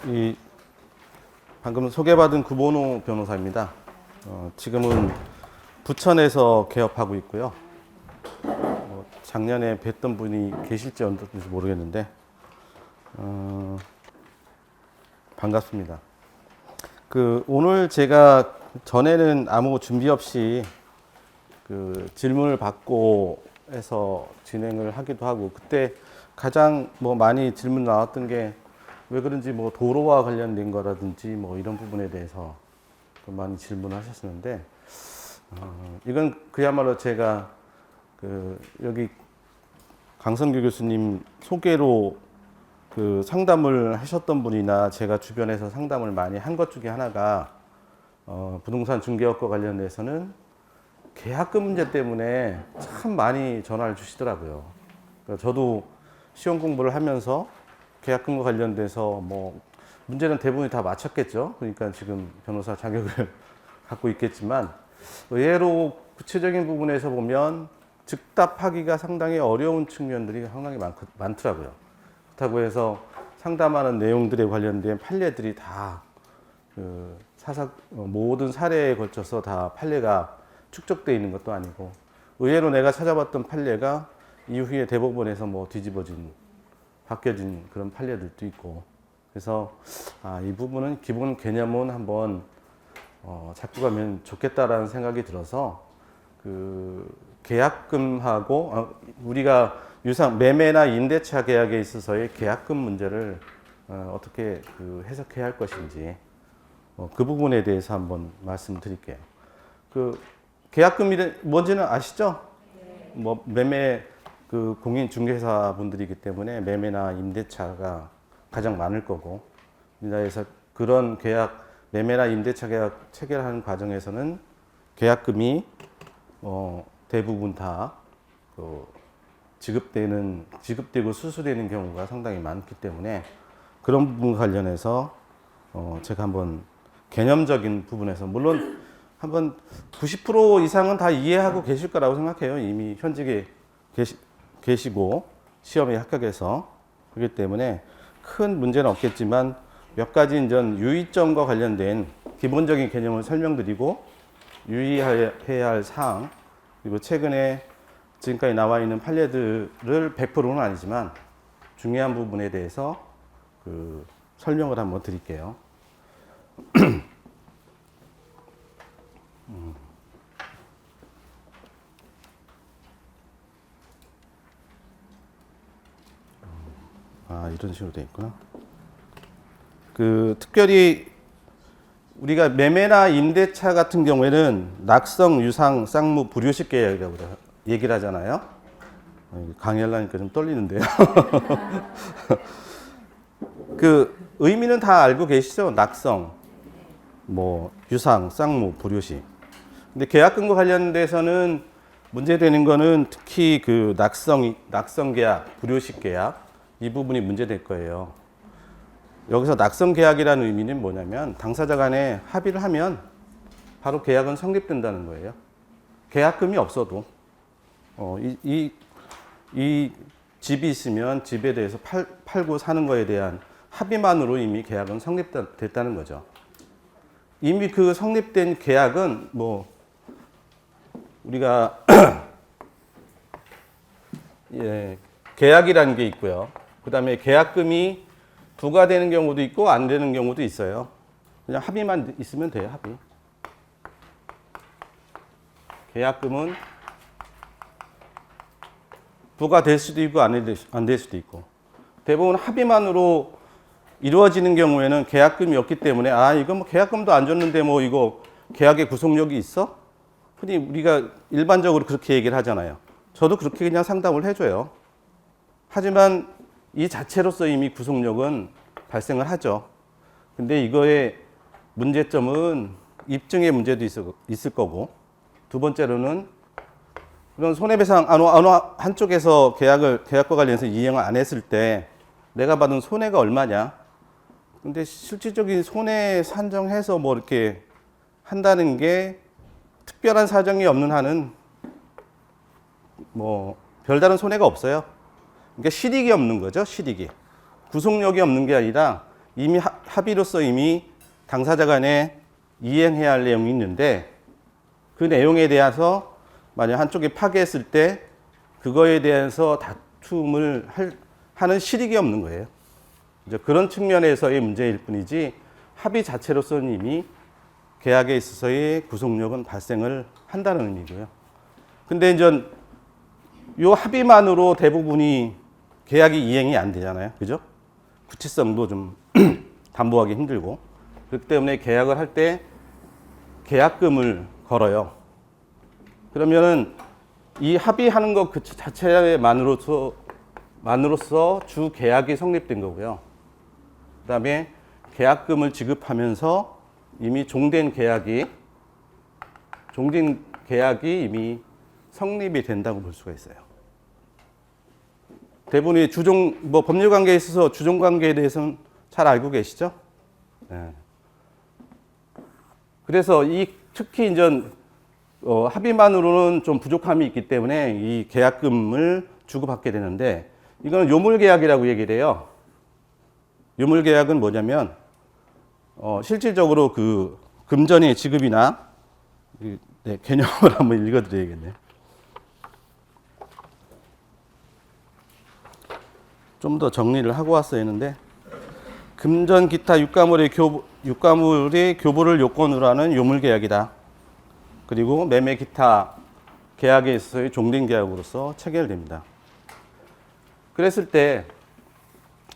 이 방금 소개받은 구본호 변호사입니다. 지금은 부천에서 개업하고 있고요. 작년에 뵀던 분이 계실지 어떨지 모르겠는데 반갑습니다. 오늘 제가 전에는 아무 준비 없이 질문을 받고 해서 진행을 하기도 하고, 그때 가장 많이 질문 나왔던 게 왜 그런지 도로와 관련된 거라든지 이런 부분에 대해서 많이 질문하셨었는데, 이건 그야말로 제가 여기 강성규 교수님 소개로 상담을 하셨던 분이나 제가 주변에서 상담을 많이 한 것 중에 하나가 부동산 중개업과 관련돼서는 계약금 문제 때문에 참 많이 전화를 주시더라고요. 그러니까 저도 시험 공부를 하면서 계약금과 관련돼서 문제는 대부분이 다 맞췄겠죠. 그러니까 지금 변호사 자격을 갖고 있겠지만, 의외로 구체적인 부분에서 보면 즉답하기가 상당히 어려운 측면들이 상당히 많더라고요. 그렇다고 해서 상담하는 내용들에 관련된 판례들이 다 모든 사례에 걸쳐서 다 판례가 축적되어 있는 것도 아니고, 의외로 내가 찾아봤던 판례가 이후에 대법원에서 바뀌어진 그런 판례들도 있고, 그래서 이 부분은 기본 개념은 한번 잡고 가면 좋겠다라는 생각이 들어서, 계약금하고 우리가 유상 매매나 임대차 계약에 있어서의 계약금 문제를 어떻게 해석해야 할 것인지, 그 부분에 대해서 한번 말씀드릴게요. 계약금이 뭔지는 아시죠? 네. 매매 공인 중개사 분들이기 때문에 매매나 임대차가 가장 많을 거고, 우리나라에서 그런 매매나 임대차 계약 체결하는 과정에서는 계약금이 대부분 다 지급되고 수수되는 경우가 상당히 많기 때문에, 그런 부분 관련해서 제가 한번 개념적인 부분에서, 물론 한번 90% 이상은 다 이해하고 계실 거라고 생각해요. 이미 현직에 계시고 시험에 합격해서. 그렇기 때문에 큰 문제는 없겠지만, 몇 가지 유의점과 관련된 기본적인 개념을 설명드리고, 유의해야 할 사항, 그리고 최근에 지금까지 나와 있는 판례들을 100%는 아니지만 중요한 부분에 대해서 설명을 한번 드릴게요. 이런 식으로 되어 있구나. 특별히 우리가 매매나 임대차 같은 경우에는 낙성, 유상, 쌍무, 불효식 계약이라고 얘기를 하잖아요. 강의하려니까 좀 떨리는데요. 의미는 다 알고 계시죠? 낙성, 유상, 쌍무, 불효식. 근데 계약금과 관련돼서는 문제되는 거는 특히 낙성 계약, 불효식 계약, 이 부분이 문제될 거예요. 여기서 낙성 계약이라는 의미는 뭐냐면, 당사자 간에 합의를 하면 바로 계약은 성립된다는 거예요. 계약금이 없어도 이 집이 있으면 집에 대해서 팔고 사는 거에 대한 합의만으로 이미 계약은 성립됐다는 거죠. 이미 성립된 계약은 우리가 계약이라는 게 있고요. 그 다음에 계약금이 부과되는 경우도 있고 안 되는 경우도 있어요. 그냥 합의만 있으면 돼요. 합의. 계약금은 부과될 수도 있고 안 될 수도 있고, 대부분 합의만으로 이루어지는 경우에는 계약금이 없기 때문에, 이거 계약금도 안 줬는데 이거 계약의 구속력이 있어? 흔히 우리가 일반적으로 그렇게 얘기를 하잖아요. 저도 그렇게 그냥 상담을 해줘요. 하지만 이 자체로서 이미 구속력은 발생을 하죠. 근데 이거의 문제점은 입증의 문제도 있을 거고, 두 번째로는 그런 손해배상 어느 한쪽에서 계약과 관련해서 이행을 안 했을 때 내가 받은 손해가 얼마냐. 근데 실질적인 손해 산정해서 이렇게 한다는 게 특별한 사정이 없는 한은 별다른 손해가 없어요. 그러니까 실익이 없는 거죠, 실익이. 구속력이 없는 게 아니라 이미 합의로서 이미 당사자 간에 이행해야 할 내용이 있는데 그 내용에 대해서 만약 한쪽이 파기했을 때 그거에 대해서 다툼을 하는 실익이 없는 거예요. 이제 그런 측면에서의 문제일 뿐이지 합의 자체로서는 이미 계약에 있어서의 구속력은 발생을 한다는 의미고요. 근데 이제 요 합의만으로 대부분이 계약이 이행이 안 되잖아요. 그죠? 구치성도 좀 담보하기 힘들고. 그렇기 때문에 계약을 할 때 계약금을 걸어요. 그러면은 이 합의하는 것 그 자체만으로서 주 계약이 성립된 거고요. 그 다음에 계약금을 지급하면서 이미 종된 계약이 이미 성립이 된다고 볼 수가 있어요. 대부분이 법률 관계에 있어서 주종 관계에 대해서는 잘 알고 계시죠? 네. 그래서 특히 이제 합의만으로는 좀 부족함이 있기 때문에 이 계약금을 주고받게 되는데 이거는 요물계약이라고 얘기를 해요. 요물계약은 뭐냐면 실질적으로 그 금전의 지급이나 네, 개념을 한번 읽어드려야겠네요. 좀 더 정리를 하고 왔어야 했는데 금전 기타 육가물의 교부를 요건으로 하는 요물계약이다. 그리고 매매 기타 계약에 있어서의 종된 계약으로서 체결됩니다. 그랬을 때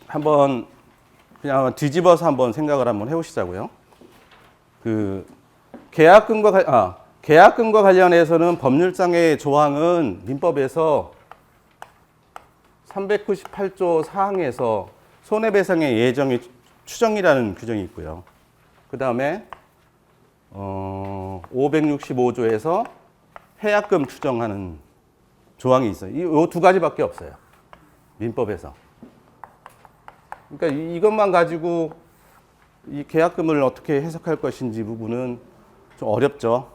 한번 그냥 뒤집어서 한번 생각을 한번 해보시자고요. 그 계약금과 관련해서는 법률상의 조항은 민법에서 398조 사항에서 손해배상의 예정의 추정이라는 규정이 있고요. 그 다음에 565조에서 해약금 추정하는 조항이 있어요. 이 두 가지밖에 없어요. 민법에서. 그러니까 이것만 가지고 이 계약금을 어떻게 해석할 것인지 부분은 좀 어렵죠.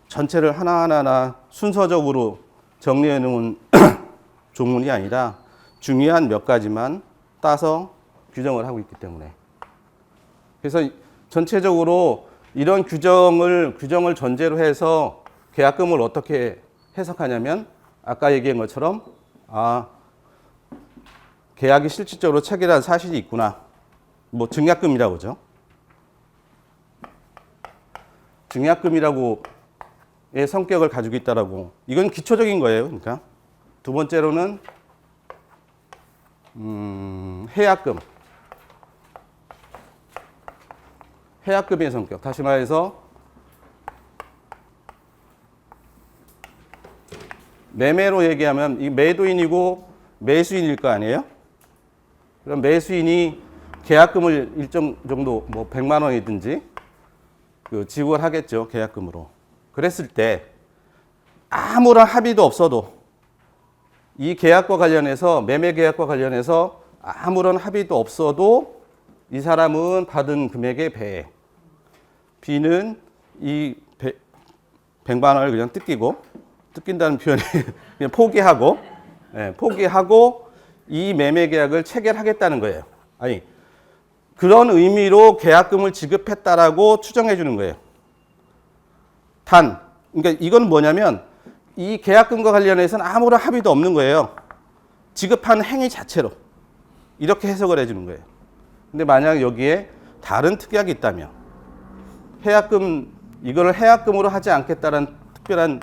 전체를 하나하나 순서적으로 정리해 놓은 조문이 아니라 중요한 몇 가지만 따서 규정을 하고 있기 때문에. 그래서 전체적으로 이런 규정을 전제로 해서 계약금을 어떻게 해석하냐면 아까 얘기한 것처럼 계약이 실질적으로 체결한 사실이 있구나. 뭐 증약금이라고 그러죠. 증약금이라고의 성격을 가지고 있다라고. 이건 기초적인 거예요. 그러니까 두 번째로는 해약금의 성격. 다시 말해서 매매로 얘기하면 이 매도인이고 매수인일 거 아니에요? 그럼 매수인이 계약금을 일정 정도 뭐 100만 원이든지 지급을 하겠죠. 계약금으로. 그랬을 때 아무런 합의도 없어도 이 계약과 관련해서 매매 계약과 관련해서 아무런 합의도 없어도 이 사람은 받은 금액의 배 B는 이 100만 원을 그냥 뜯긴다는 표현이 그냥 포기하고 이 매매 계약을 체결하겠다는 거예요. 아니, 그런 의미로 계약금을 지급했다라고 추정해 주는 거예요. 그러니까 이건 뭐냐면 이 계약금과 관련해서는 아무런 합의도 없는 거예요. 지급한 행위 자체로. 이렇게 해석을 해 주는 거예요. 근데 만약 여기에 다른 특약이 있다면 이거를 해약금으로 하지 않겠다는 특별한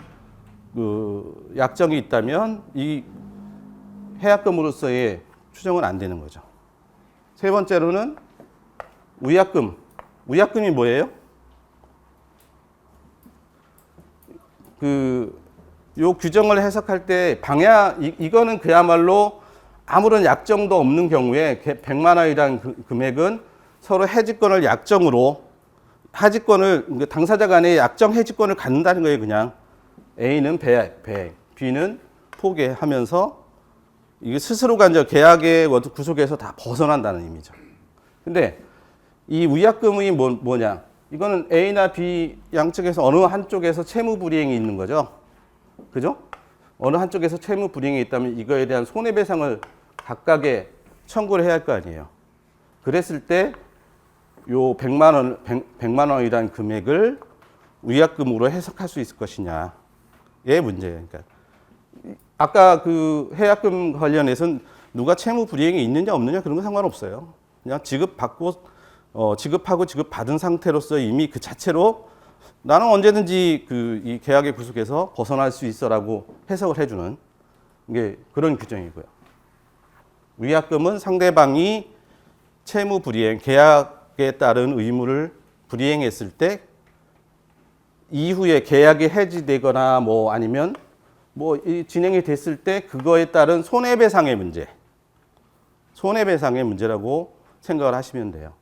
약정이 있다면 이 해약금으로서의 추정은 안 되는 거죠. 세 번째로는 위약금. 위약금이 뭐예요? 요 규정을 해석할 때 이거는 그야말로 아무런 약정도 없는 경우에 100만 원이라는 금액은 서로 해지권을 당사자 간에 약정 해지권을 갖는다는 거예요. 그냥 A는 배, B는 포기하면서 이게 스스로가 이제 계약의 구속에서 다 벗어난다는 의미죠. 근데 이 위약금이 뭐냐? 이거는 A나 B 양측에서 어느 한쪽에서 채무 불이행이 있는 거죠. 그죠? 어느 한쪽에서 채무 불이행이 있다면 이거에 대한 손해배상을 각각에 청구를 해야 할 거 아니에요. 그랬을 때 요 100만 원이라는 금액을 위약금으로 해석할 수 있을 것이냐의 문제예요. 그러니까 아까 그 해약금 관련해서는 누가 채무 불이행이 있느냐 없느냐 그런 건 상관없어요. 그냥 지급하고 지급받은 상태로서 이미 그 자체로 나는 언제든지 그 이 계약의 구속에서 벗어날 수 있어라고 해석을 해주는 게 그런 규정이고요. 위약금은 상대방이 채무 불이행, 계약에 따른 의무를 불이행했을 때 이후에 계약이 해지되거나 뭐 아니면 뭐 진행이 됐을 때 그거에 따른 손해배상의 문제라고 생각을 하시면 돼요.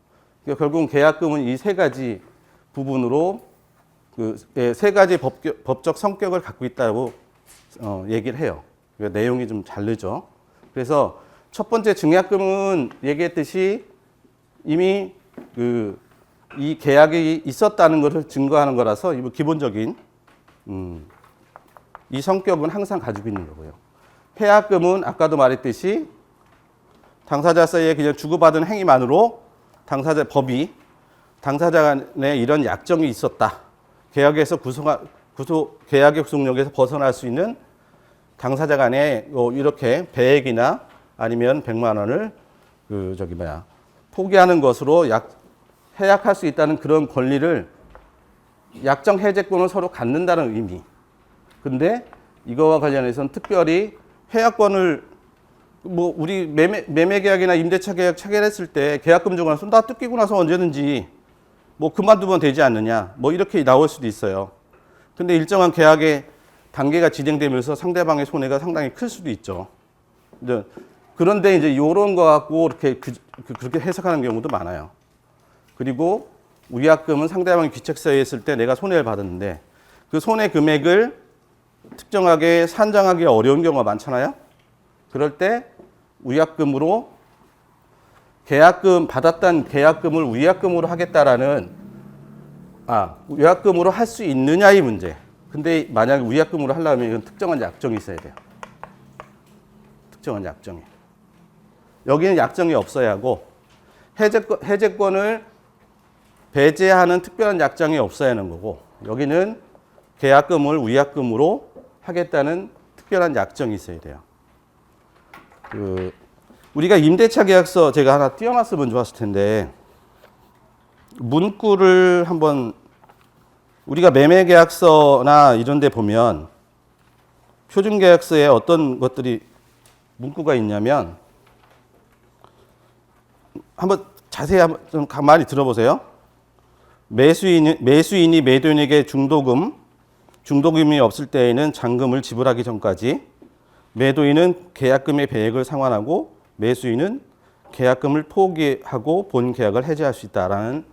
그러니까 결국은 계약금은 이 세 가지 부분으로 그 세 가지 법적 성격을 갖고 있다고 얘기를 해요. 그러니까 내용이 좀 다르죠. 그래서 첫 번째 증약금은 얘기했듯이 이미 이 계약이 있었다는 것을 증거하는 거라서 기본적인 이 성격은 항상 가지고 있는 거고요. 해약금은 아까도 말했듯이 당사자 사이에 그냥 주고받은 행위만으로 법이 당사자 간에 이런 약정이 있었다. 계약에서 계약의 구속력에서 벗어날 수 있는 당사자 간에 이렇게 배액이나 아니면 100만 원을 포기하는 것으로 해약할 수 있다는 그런 권리를 약정 해제권을 서로 갖는다는 의미. 근데 이거와 관련해서는 특별히 해약권을 뭐 우리 매매 계약이나 임대차 계약 체결했을 때 계약금 주고 나서 다 뜯기고 나서 언제든지 뭐 그만두면 되지 않느냐 뭐 이렇게 나올 수도 있어요. 근데 일정한 계약의 단계가 진행되면서 상대방의 손해가 상당히 클 수도 있죠. 그런데 이제 이런 거 갖고 이렇게 그렇게 해석하는 경우도 많아요. 그리고 위약금은 상대방이 귀책사유에 했을 때 내가 손해를 받았는데 그 손해 금액을 특정하게 산정하기 어려운 경우가 많잖아요. 그럴 때 위약금으로 받았던 계약금을 위약금으로 하겠다라는 위약금으로 할 수 있느냐의 문제. 근데 만약 위약금으로 하려면 이건 특정한 약정이 있어야 돼요. 특정한 약정이. 여기는 약정이 없어야 하고 해제권을 배제하는 특별한 약정이 없어야 하는 거고 여기는 계약금을 위약금으로 하겠다는 특별한 약정이 있어야 돼요. 우리가 임대차 계약서 제가 하나 띄워놨으면 좋았을 텐데 문구를 한번 우리가 매매 계약서나 이런 데 보면 표준 계약서에 어떤 것들이 문구가 있냐면 한번 자세히 좀 가만히 들어보세요. 매수인이 매도인에게 중도금이 없을 때에는 잔금을 지불하기 전까지 매도인은 계약금의 배액을 상환하고 매수인은 계약금을 포기하고 본 계약을 해지할 수 있다라는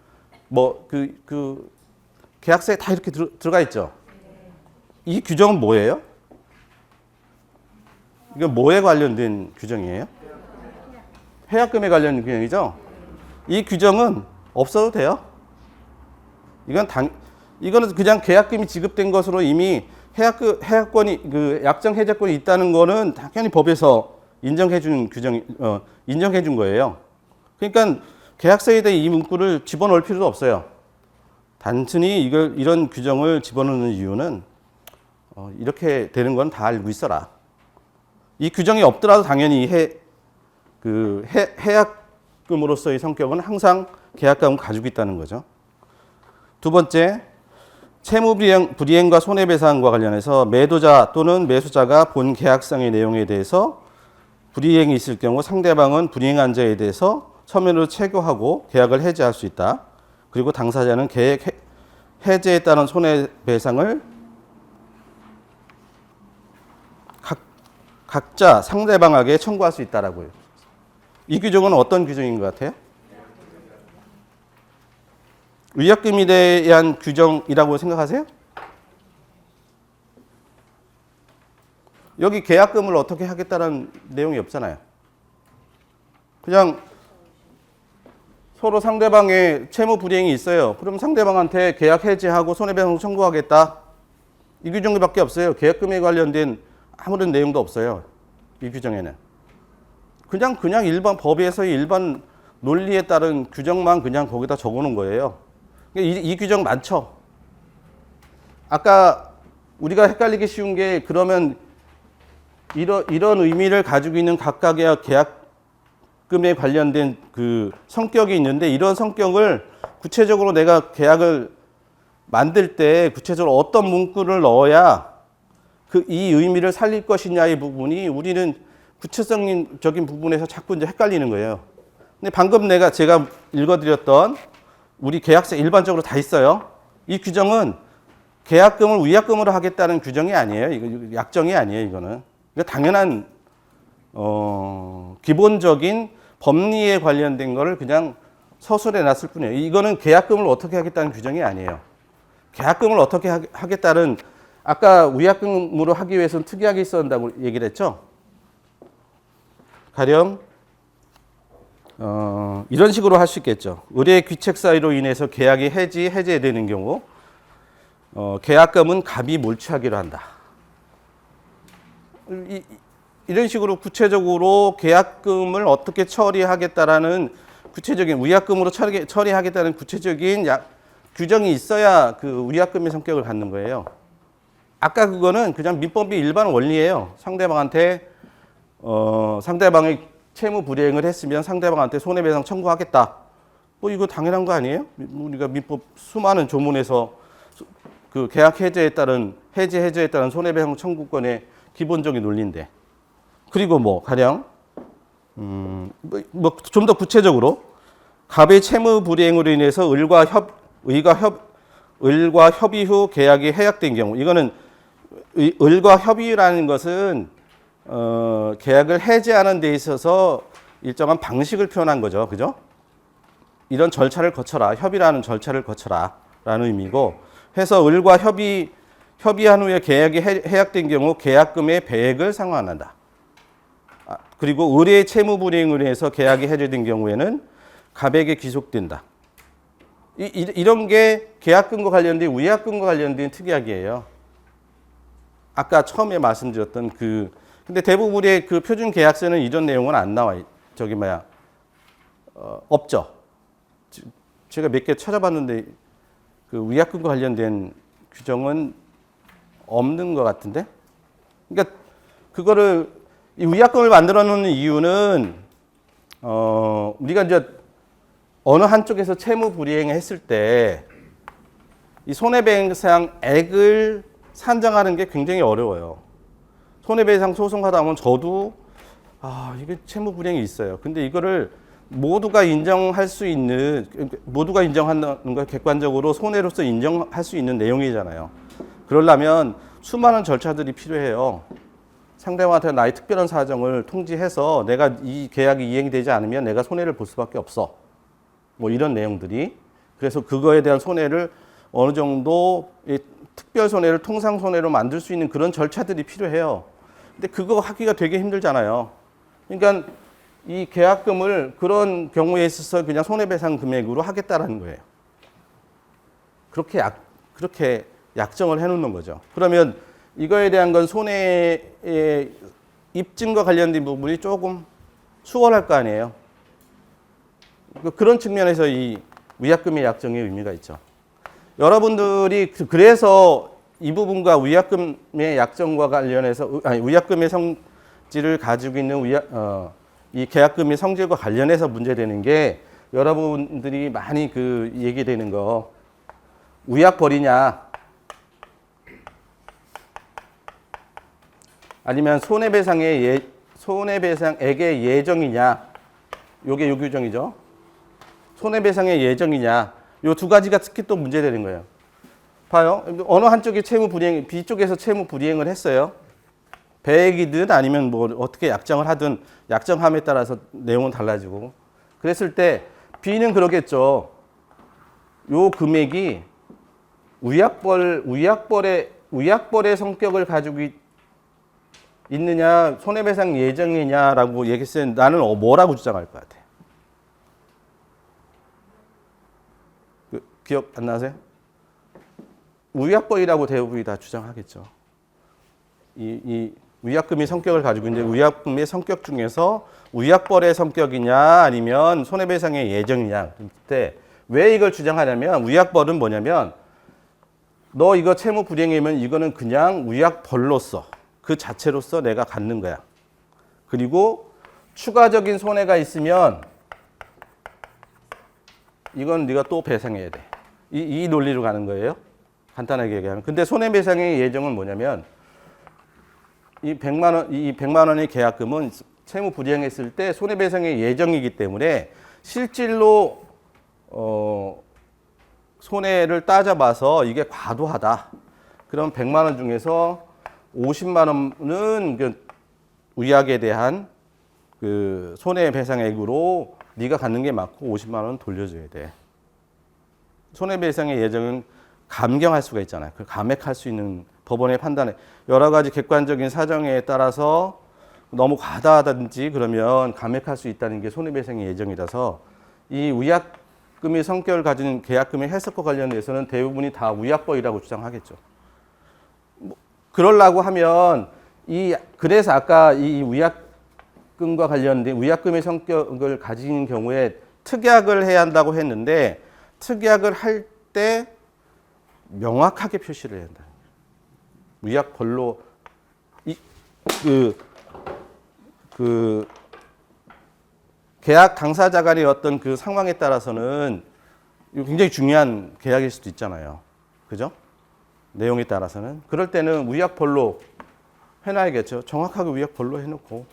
계약서에 다 이렇게 들어가 있죠. 이 규정은 뭐예요? 이건 뭐에 관련된 규정이에요? 해약금에 관련된 규정이죠. 이 규정은 없어도 돼요. 이거는 그냥 계약금이 지급된 것으로 이미 해약권이 약정 해제권이 있다는 거는 당연히 법에서 인정해 준 거예요. 그러니까 계약서에 대해 이 문구를 집어넣을 필요도 없어요. 단순히 이런 규정을 집어넣는 이유는 이렇게 되는 건 다 알고 있어라. 이 규정이 없더라도 당연히 해약금으로서의 성격은 항상 계약금을 가지고 있다는 거죠. 두 번째, 채무 불이행과 손해배상과 관련해서 매도자 또는 매수자가 본 계약상의 내용에 대해서 불이행이 있을 경우 상대방은 불이행한 자에 대해서 서면으로 체결하고 계약을 해지할 수 있다. 그리고 당사자는 계약 해제에 따른 손해배상을 각자 상대방에게 청구할 수 있다라고요. 이 규정은 어떤 규정인 것 같아요? 위약금에 대한 규정이라고 생각하세요? 여기 계약금을 어떻게 하겠다는 내용이 없잖아요. 그냥 서로 상대방의 채무 불이행이 있어요. 그럼 상대방한테 계약 해지하고 손해배상 청구하겠다. 이 규정밖에 없어요. 계약금에 관련된 아무런 내용도 없어요. 이 규정에는. 그냥 일반 법에서의 일반 논리에 따른 규정만 그냥 거기다 적어놓은 거예요. 이 규정 많죠. 아까 우리가 헷갈리기 쉬운 게 그러면 이런 의미를 가지고 있는 각각의 계약금에 관련된 그 성격이 있는데 이런 성격을 구체적으로 내가 계약을 만들 때 구체적으로 어떤 문구를 넣어야 이 의미를 살릴 것이냐의 부분이 우리는 구체적인 부분에서 자꾸 이제 헷갈리는 거예요. 근데 방금 제가 읽어드렸던 우리 계약서 일반적으로 다 있어요. 이 규정은 계약금을 위약금으로 하겠다는 규정이 아니에요. 이거 약정이 아니에요. 이거는 당연한 기본적인 법리에 관련된 거를 그냥 서술해 놨을 뿐이에요. 이거는 계약금을 어떻게 하겠다는 규정이 아니에요. 계약금을 어떻게 하겠다는 아까 위약금으로 하기 위해서는 특이하게 있어야 한다고 얘기를 했죠. 가령 이런 식으로 할 수 있겠죠. 의뢰 귀책 사유로 인해서 계약이 해제되는 경우 계약금은 갑이 몰취하기로 한다. 이런 식으로 구체적으로 계약금을 어떻게 처리하겠다라는 구체적인 위약금으로 처리하겠다는 구체적인 규정이 있어야 그 위약금의 성격을 갖는 거예요. 아까 그거는 그냥 민법이 일반 원리예요. 상대방의 채무 불이행을 했으면 상대방한테 손해배상 청구하겠다. 뭐 이거 당연한 거 아니에요? 우리가 민법 수많은 조문에서 그 계약 해제에 따른 손해배상 청구권의 기본적인 논리인데. 그리고 뭐 가령 좀 더 구체적으로 갑의 채무 불이행으로 인해서 을과 협의 후 계약이 해약된 경우, 이거는 을과 협의라는 것은 계약을 해제하는 데 있어서 일정한 방식을 표현한 거죠. 그죠? 이런 절차를 거쳐라. 협의라는 절차를 거쳐라. 라는 의미고, 해서 을과 협의한 후에 계약이 해약된 경우 계약금의 배액을 상환한다. 그리고 을의 채무 불이행으로 해서 계약이 해제된 경우에는 갑에게 귀속된다. 이런 게 계약금과 관련된 위약금과 관련된 특약이에요. 아까 처음에 말씀드렸던 근데 대부분의 그 표준 계약서는 이런 내용은 안 나와요. 없죠. 제가 몇 개 찾아봤는데 그 위약금과 관련된 규정은 없는 것 같은데. 그러니까 이 위약금을 만들어 놓는 이유는 우리가 이제 어느 한쪽에서 채무 불이행을 했을 때 이 손해배상액을 산정하는 게 굉장히 어려워요. 손해배상 소송하다 보면 저도 이게 채무 불이행이 있어요. 근데 이거를 모두가 인정하는 걸 객관적으로 손해로서 인정할 수 있는 내용이잖아요. 그러려면 수많은 절차들이 필요해요. 상대방한테 나의 특별한 사정을 통지해서 내가 이 계약이 이행이 되지 않으면 내가 손해를 볼 수밖에 없어. 뭐 이런 내용들이. 그래서 그거에 대한 손해를 어느 정도 특별 손해를 통상 손해로 만들 수 있는 그런 절차들이 필요해요. 근데 그거 하기가 되게 힘들잖아요. 그러니까 이 계약금을 그런 경우에 있어서 그냥 손해배상 금액으로 하겠다라는 거예요. 그렇게 약정을 해놓는 거죠. 그러면 이거에 대한 건 손해의 입증과 관련된 부분이 조금 수월할 거 아니에요. 그런 측면에서 이 위약금의 약정의 의미가 있죠. 여러분들이 그래서 이 부분과 위약금의 약정과 관련해서 위약금의 성질을 가지고 있는 이 계약금의 성질과 관련해서 문제되는 게 여러분들이 많이 얘기되는 거 위약벌이냐 아니면 손해배상액의 예정이냐, 요게 요 규정이죠. 손해배상의 예정이냐, 요 두 가지가 특히 또 문제되는 거예요. 봐요. 어느 한쪽이 B쪽에서 채무 불이행을 했어요. 배액이든 아니면 뭐 어떻게 약정을 하든 약정함에 따라서 내용은 달라지고. 그랬을 때 B는 그러겠죠. 요 금액이 위약벌의 성격을 가지고 있느냐, 손해배상 예정이냐라고 얘기했을 때 나는 뭐라고 주장할 것 같아? 기억 안 나세요? 위약벌이라고 대부분이 다 주장하겠죠. 위약금이 성격을 가지고 있는데 위약금의 성격 중에서 위약벌의 성격이냐 아니면 손해배상의 예정이냐. 그때 왜 이걸 주장하냐면 위약벌은 뭐냐면 너 이거 채무 불이행이면 이거는 그냥 위약벌로서 그 자체로서 내가 갖는 거야. 그리고 추가적인 손해가 있으면 이건 네가 또 배상해야 돼. 이 논리로 가는 거예요. 간단하게 얘기하면. 근데 손해배상의 예정은 뭐냐면 이 100만 원의 계약금은 채무 불이행했을 때 손해배상의 예정이기 때문에 실질로 손해를 따져봐서 이게 과도하다. 그럼 100만 원 중에서 50만 원은 그 위약에 대한 그 손해배상액으로 네가 갖는 게 맞고 50만 원은 돌려줘야 돼. 손해배상의 예정은 감경할 수가 있잖아요. 그 감액할 수 있는 법원의 판단에 여러 가지 객관적인 사정에 따라서 너무 과다하든지 그러면 감액할 수 있다는 게 손해배상의 예정이라서 이 위약금의 성격을 가진 계약금의 해석과 관련해서는 대부분이 다 위약벌이라고 주장하겠죠. 그러려고 하면 그래서 아까 이 위약금과 관련된 위약금의 성격을 가진 경우에 특약을 해야 한다고 했는데 특약을 할 때 명확하게 표시를 해야 한다. 위약벌로 계약 당사자 간의 어떤 그 상황에 따라서는 굉장히 중요한 계약일 수도 있잖아요. 그죠? 내용에 따라서는. 그럴 때는 위약벌로 해놔야겠죠. 정확하게 위약벌로 해놓고.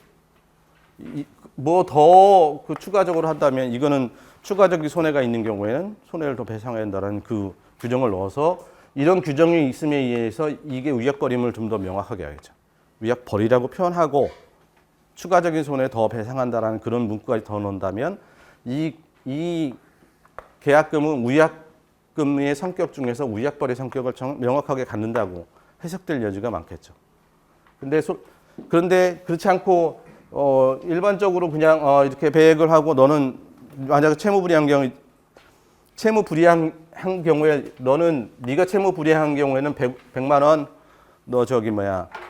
뭐 더 그 추가적으로 한다면 이거는 추가적인 손해가 있는 경우에는 손해를 더 배상해야 한다는 그 규정을 넣어서 이런 규정이 있음에 의해서 이게 위약벌임을 좀 더 명확하게 하겠죠. 위약벌이라고 표현하고 추가적인 손해 더 배상한다라는 그런 문구까지 더 넣는다면 이 계약금은 위약금의 성격 중에서 위약벌의 성격을 명확하게 갖는다고 해석될 여지가 많겠죠. 그런데 그렇지 않고 일반적으로 그냥 이렇게 배액을 하고 너는 만약에 채무 불이한 경우에 너는 네가 채무 불이한 경우에는 100만 원 너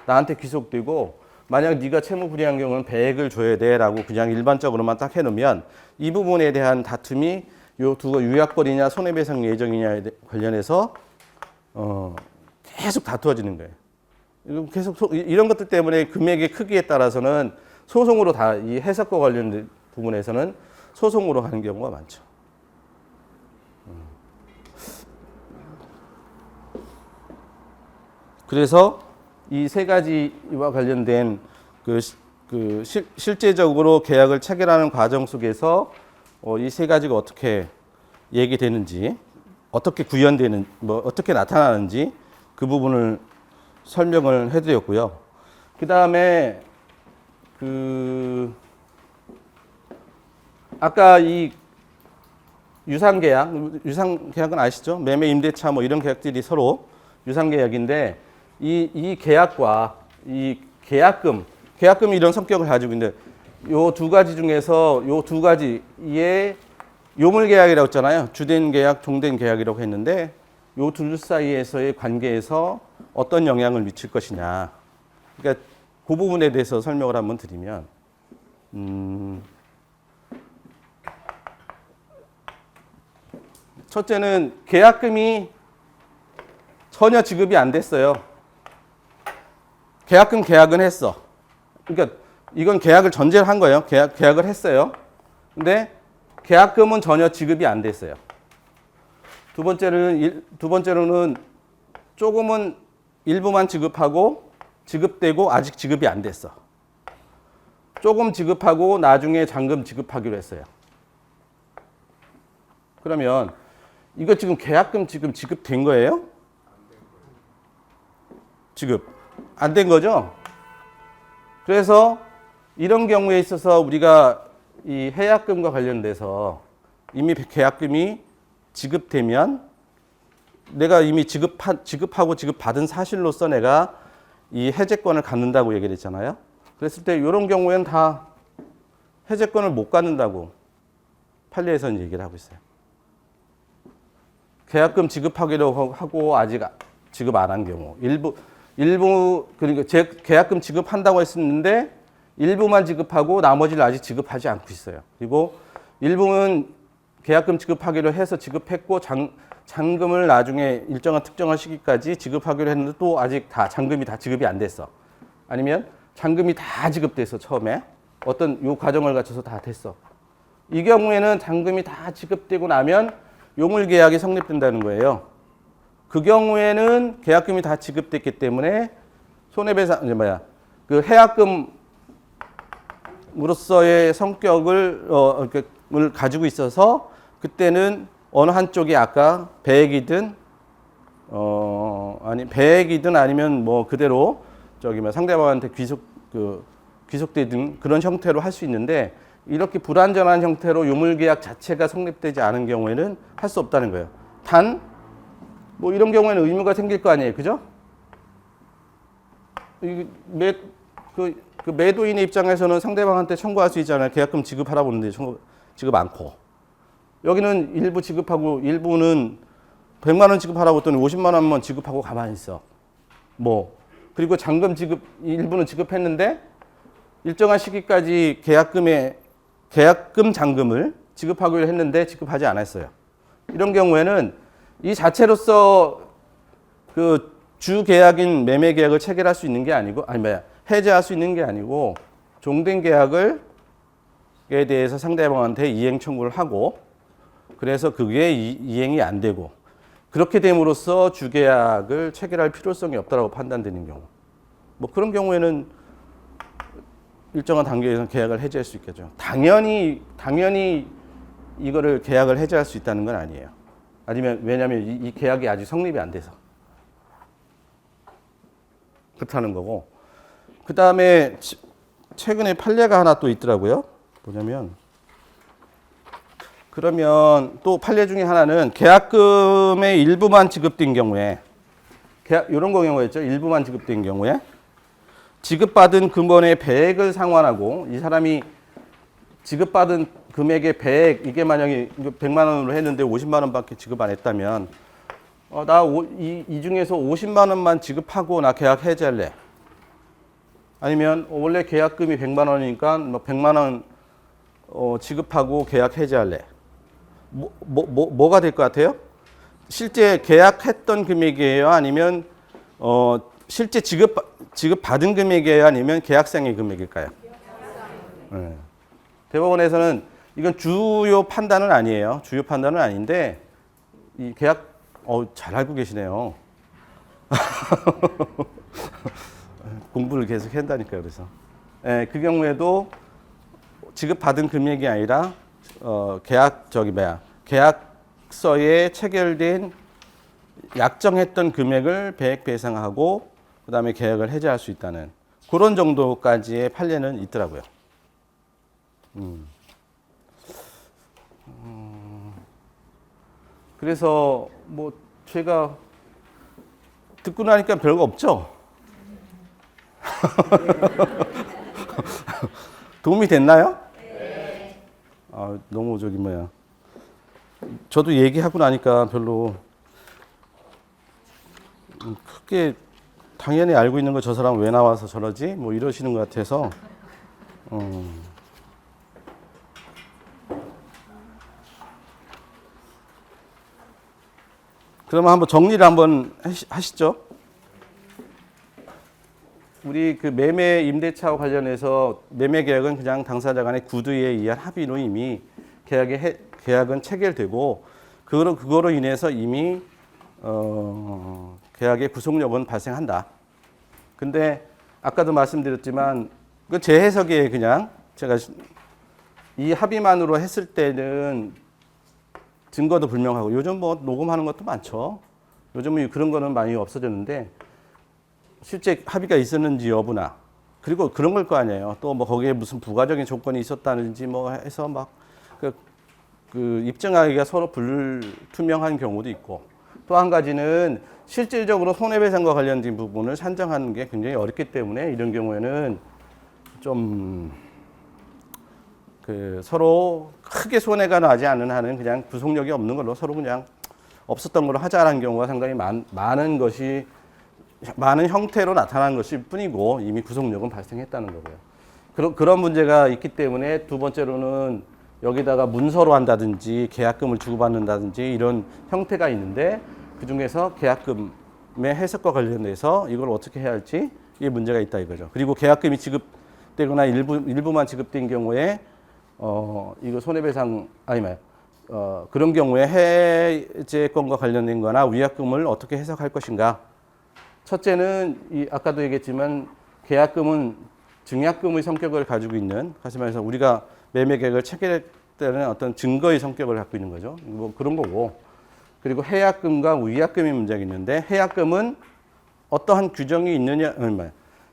나한테 귀속되고 만약 네가 채무 불이한 경우는 100을 줘야 돼라고 그냥 일반적으로만 딱 해놓으면 이 부분에 대한 다툼이 요 두 위약벌이냐 손해배상 예정이냐에 관련해서 계속 다투어지는 거예요. 계속 이런 것들 때문에 금액의 크기에 따라서는 소송으로 다 이 해석과 관련된 부분에서는 소송으로 가는 경우가 많죠. 그래서 이 세 가지와 관련된 실제적으로 계약을 체결하는 과정 속에서 이 세 가지가 어떻게 얘기되는지, 어떻게 구현되는, 어떻게 나타나는지 그 부분을 설명을 해드렸고요. 그 다음에 아까 이 유상계약은 아시죠? 매매, 임대차 이런 계약들이 서로 유상계약인데 이 계약과 이 계약금이 이런 성격을 가지고 있는데 요 두 가지 중에서 요 두 가지의 요물계약이라고 했잖아요. 주된 계약, 종된 계약이라고 했는데 요 둘 사이에서의 관계에서 어떤 영향을 미칠 것이냐. 그러니까 그 부분에 대해서 설명을 한번 드리면 첫째는 계약금이 전혀 지급이 안 됐어요. 계약은 했어. 그러니까 이건 계약을 전제로 한 거예요. 계약을 했어요. 근데 계약금은 전혀 지급이 안 됐어요. 두 번째로는 조금은 일부만 지급되고 아직 지급이 안 됐어. 조금 지급하고 나중에 잔금 지급하기로 했어요. 그러면 이거 지금 계약금 지금 지급된 거예요? 지급 안 된 거죠? 그래서 이런 경우에 있어서 우리가 이 해약금과 관련돼서 이미 계약금이 지급되면 내가 이미 지급하고 지급받은 사실로서 내가 이 해제권을 갖는다고 얘기를 했잖아요. 그랬을 때 이런 경우에는 다 해제권을 못 갖는다고 판례에서는 얘기를 하고 있어요. 계약금 지급하기로 하고 아직 지급 안 한 경우 일부 그러니까 계약금 지급한다고 했었는데 일부만 지급하고 나머지를 아직 지급하지 않고 있어요. 그리고 일부는 계약금 지급하기로 해서 지급했고 잔금을 나중에 일정한 특정한 시기까지 지급하기로 했는데 또 아직 다 잔금이 다 지급이 안 됐어. 아니면 잔금이 다 지급돼서 처음에 어떤 요 과정을 거쳐서 다 됐어. 이 경우에는 잔금이 다 지급되고 나면 요물계약이 성립된다는 거예요. 그 경우에는 계약금이 다 지급됐기 때문에 손해배상 그 해약금으로서의 성격을 을 가지고 있어서 그때는 어느 한쪽이 아까 배액이든 배액이든 아니면 뭐 그대로 상대방한테 귀속되든 그런 형태로 할 수 있는데 이렇게 불완전한 형태로 유물계약 자체가 성립되지 않은 경우에는 할 수 없다는 거예요. 단 뭐 이런 경우에는 의무가 생길 거 아니에요, 그죠? 그 매도인의 입장에서는 상대방한테 청구할 수 있잖아요. 계약금 지급하라고 하는데 지급 않고. 여기는 일부 지급하고 일부는 100만 원 지급하라고 했더니 50만 원만 지급하고 가만히 있어. 그리고 잔금 일부는 지급했는데 일정한 시기까지 계약금 잔금을 지급하기로 했는데 지급하지 않았어요. 이런 경우에는 이 자체로서 그 주계약인 매매계약을 체결할 수 있는 게 아니고, 해제할 수 있는 게 아니고, 종된 계약에 대해서 상대방한테 이행 청구를 하고, 그래서 그게 이행이 안 되고, 그렇게 됨으로써 주계약을 체결할 필요성이 없다고 판단되는 경우. 뭐 그런 경우에는 일정한 단계에서 계약을 해제할 수 있겠죠. 당연히 이거를 계약을 해제할 수 있다는 건 아니에요. 왜냐하면 이 계약이 아직 성립이 안 돼서 그렇다는 거고. 그 다음에 최근에 판례가 하나 또 있더라고요. 뭐냐면 그러면 또 판례 중에 하나는 계약금의 일부만 지급된 경우에 이런 경우였죠. 일부만 지급된 경우에 지급받은 금원의 배액을 상환하고 이 사람이 지급받은 금액의 배액 이게 만약에 100만 원으로 했는데 50만 원밖에 지급 안 했다면 이 중에서 50만 원만 지급하고 나 계약 해제할래. 아니면 원래 계약금이 100만 원이니까 100만 원 지급하고 계약 해제할래. 뭐가 될 것 같아요? 실제 계약했던 금액이에요? 아니면 실제 지급받은 금액이에요? 아니면 계약상의 금액일까요? 네. 대법원에서는 이건 주요 판단은 아니에요. 주요 판단은 아닌데 이 계약 잘 알고 계시네요. 공부를 계속 한다니까요. 그래서 그 경우에도 지급받은 금액이 아니라 계약서에 체결된 약정했던 금액을 배액 배상하고 그다음에 계약을 해제할 수 있다는 그런 정도까지의 판례는 있더라고요. 그래서 뭐 제가 듣고 나니까 별거 없죠? 도움이 됐나요? 네. 너무 저도 얘기하고 나니까 별로 크게 당연히 알고 있는 거 저 사람 왜 나와서 저러지? 뭐 이러시는 것 같아서 그러면 한번 정리를 한번 하시죠. 우리 그 매매 임대차와 관련해서 매매 계약은 그냥 당사자 간의 구두에 의한 합의로 이미 계약은 체결되고 그거로 인해서 이미 계약의 구속력은 발생한다. 근데 아까도 말씀드렸지만 그 제 해석에 그냥 제가 이 합의만으로 했을 때는 증거도 불명하고 요즘 뭐 녹음하는 것도 많죠. 요즘은 그런 거는 많이 없어졌는데 실제 합의가 있었는지 여부나 그리고 그런 걸 거 아니에요. 또 뭐 거기에 무슨 부가적인 조건이 있었다는지 뭐 해서 막 그 입증하기가 서로 불투명한 경우도 있고 또 한 가지는 실질적으로 손해배상과 관련된 부분을 산정하는 게 굉장히 어렵기 때문에 이런 경우에는 좀 서로 크게 손해가 나지 않는 한은 그냥 구속력이 없는 걸로 서로 그냥 없었던 걸로 하자라는 경우가 상당히 많은 것이 많은 형태로 나타나는 것일 뿐이고 이미 구속력은 발생했다는 거고요. 그런 문제가 있기 때문에 두 번째로는 여기다가 문서로 한다든지 계약금을 주고받는다든지 이런 형태가 있는데 그중에서 계약금의 해석과 관련해서 이걸 어떻게 해야 할지 이게 문제가 있다 이거죠. 그리고 계약금이 지급되거나 일부만 지급된 경우에 이거 손해배상 그런 경우에 해제권과 관련된 거나 위약금을 어떻게 해석할 것인가. 첫째는 아까도 얘기했지만 계약금은 증약금의 성격을 가지고 있는, 다시 말해서 우리가 매매 계획을 체결할 때는 어떤 증거의 성격을 갖고 있는 거죠. 뭐 그런 거고. 그리고 해약금과 위약금의 문제가 있는데 해약금은 어떠한 규정이 있느냐,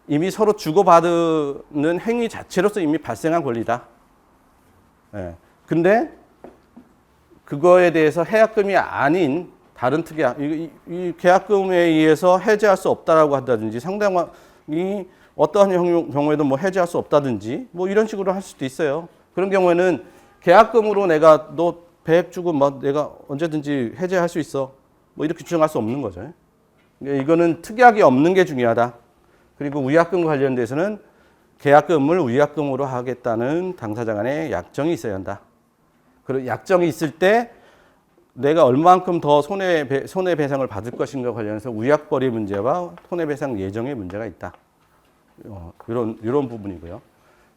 이미 서로 주고받는 행위 자체로서 이미 발생한 권리다. 예. 근데 그거에 대해서 해약금이 아닌 다른 특이한 이 계약금에 의해서 해제할 수 없다라고 한다든지 상대방이 어떠한 경우에도 뭐 해제할 수 없다든지 뭐 이런 식으로 할 수도 있어요. 그런 경우에는 계약금으로 내가 너 100 주고 뭐 내가 언제든지 해제할 수 있어. 뭐 이렇게 주장할 수 없는 거죠. 이거는 특이하게 없는 게 중요하다. 그리고 위약금 관련돼서는 계약금을 위약금으로 하겠다는 당사자 간의 약정이 있어야 한다. 그리고 약정이 있을 때 내가 얼마만큼 더 손해배상을 받을 것인가 관련해서 위약벌이 문제와 손해배상 예정의 문제가 있다. 이런 부분이고요.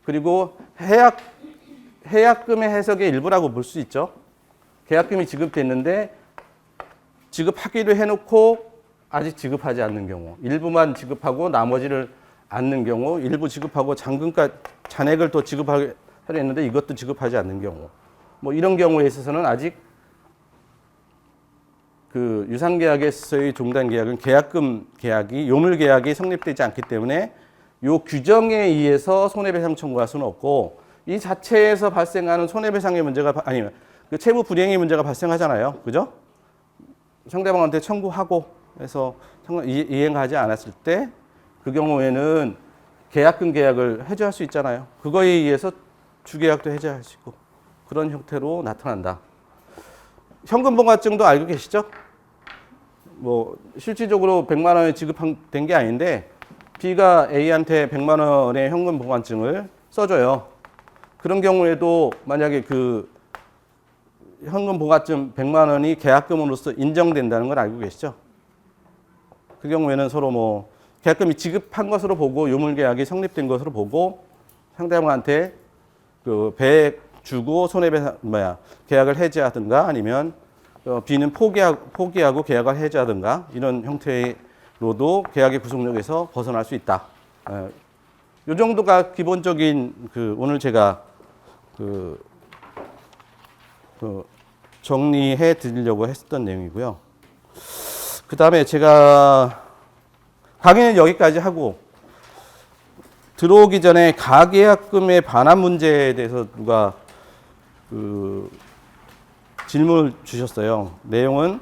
그리고 해약금의 해석의 일부라고 볼 수 있죠. 계약금이 지급됐는데 지급하기로 해놓고 아직 지급하지 않는 경우, 일부만 지급하고 나머지를 않는 경우, 일부 지급하고 잔액을 또 지급하려 했는데 이것도 지급하지 않는 경우, 뭐 이런 경우에 있어서는 아직 그 유상계약에서의 종단 계약은 계약금 계약이 요물 계약이 성립되지 않기 때문에 요 규정에 의해서 손해배상 청구할 수는 없고 이 자체에서 발생하는 손해배상의 문제가 아니면 그 채무 불이행의 문제가 발생하잖아요, 그죠? 상대방한테 청구하고 해서 이행하지 않았을 때 그 경우에는 계약금 계약을 해제할 수 있잖아요. 그거에 의해서 주계약도 해제할 수 있고 그런 형태로 나타난다. 현금보관증도 알고 계시죠? 뭐 실질적으로 100만 원이 지급된 게 아닌데 B가 A한테 100만 원의 현금보관증을 써줘요. 그런 경우에도 만약에 그 현금보관증 100만 원이 계약금으로서 인정된다는 걸 알고 계시죠? 그 경우에는 서로 뭐 계약금이 지급한 것으로 보고 요물계약이 성립된 것으로 보고 상대방한테 그 100 주고 손해배상 계약을 해지하든가 아니면 B는 포기하고 계약을 해지하든가 이런 형태로도 계약의 구속력에서 벗어날 수 있다. 이 정도가 기본적인 오늘 제가 정리해 드리려고 했었던 내용이고요. 그 다음에 제가 강의는 여기까지 하고 들어오기 전에 가계약금의 반환 문제에 대해서 누가 질문을 주셨어요. 내용은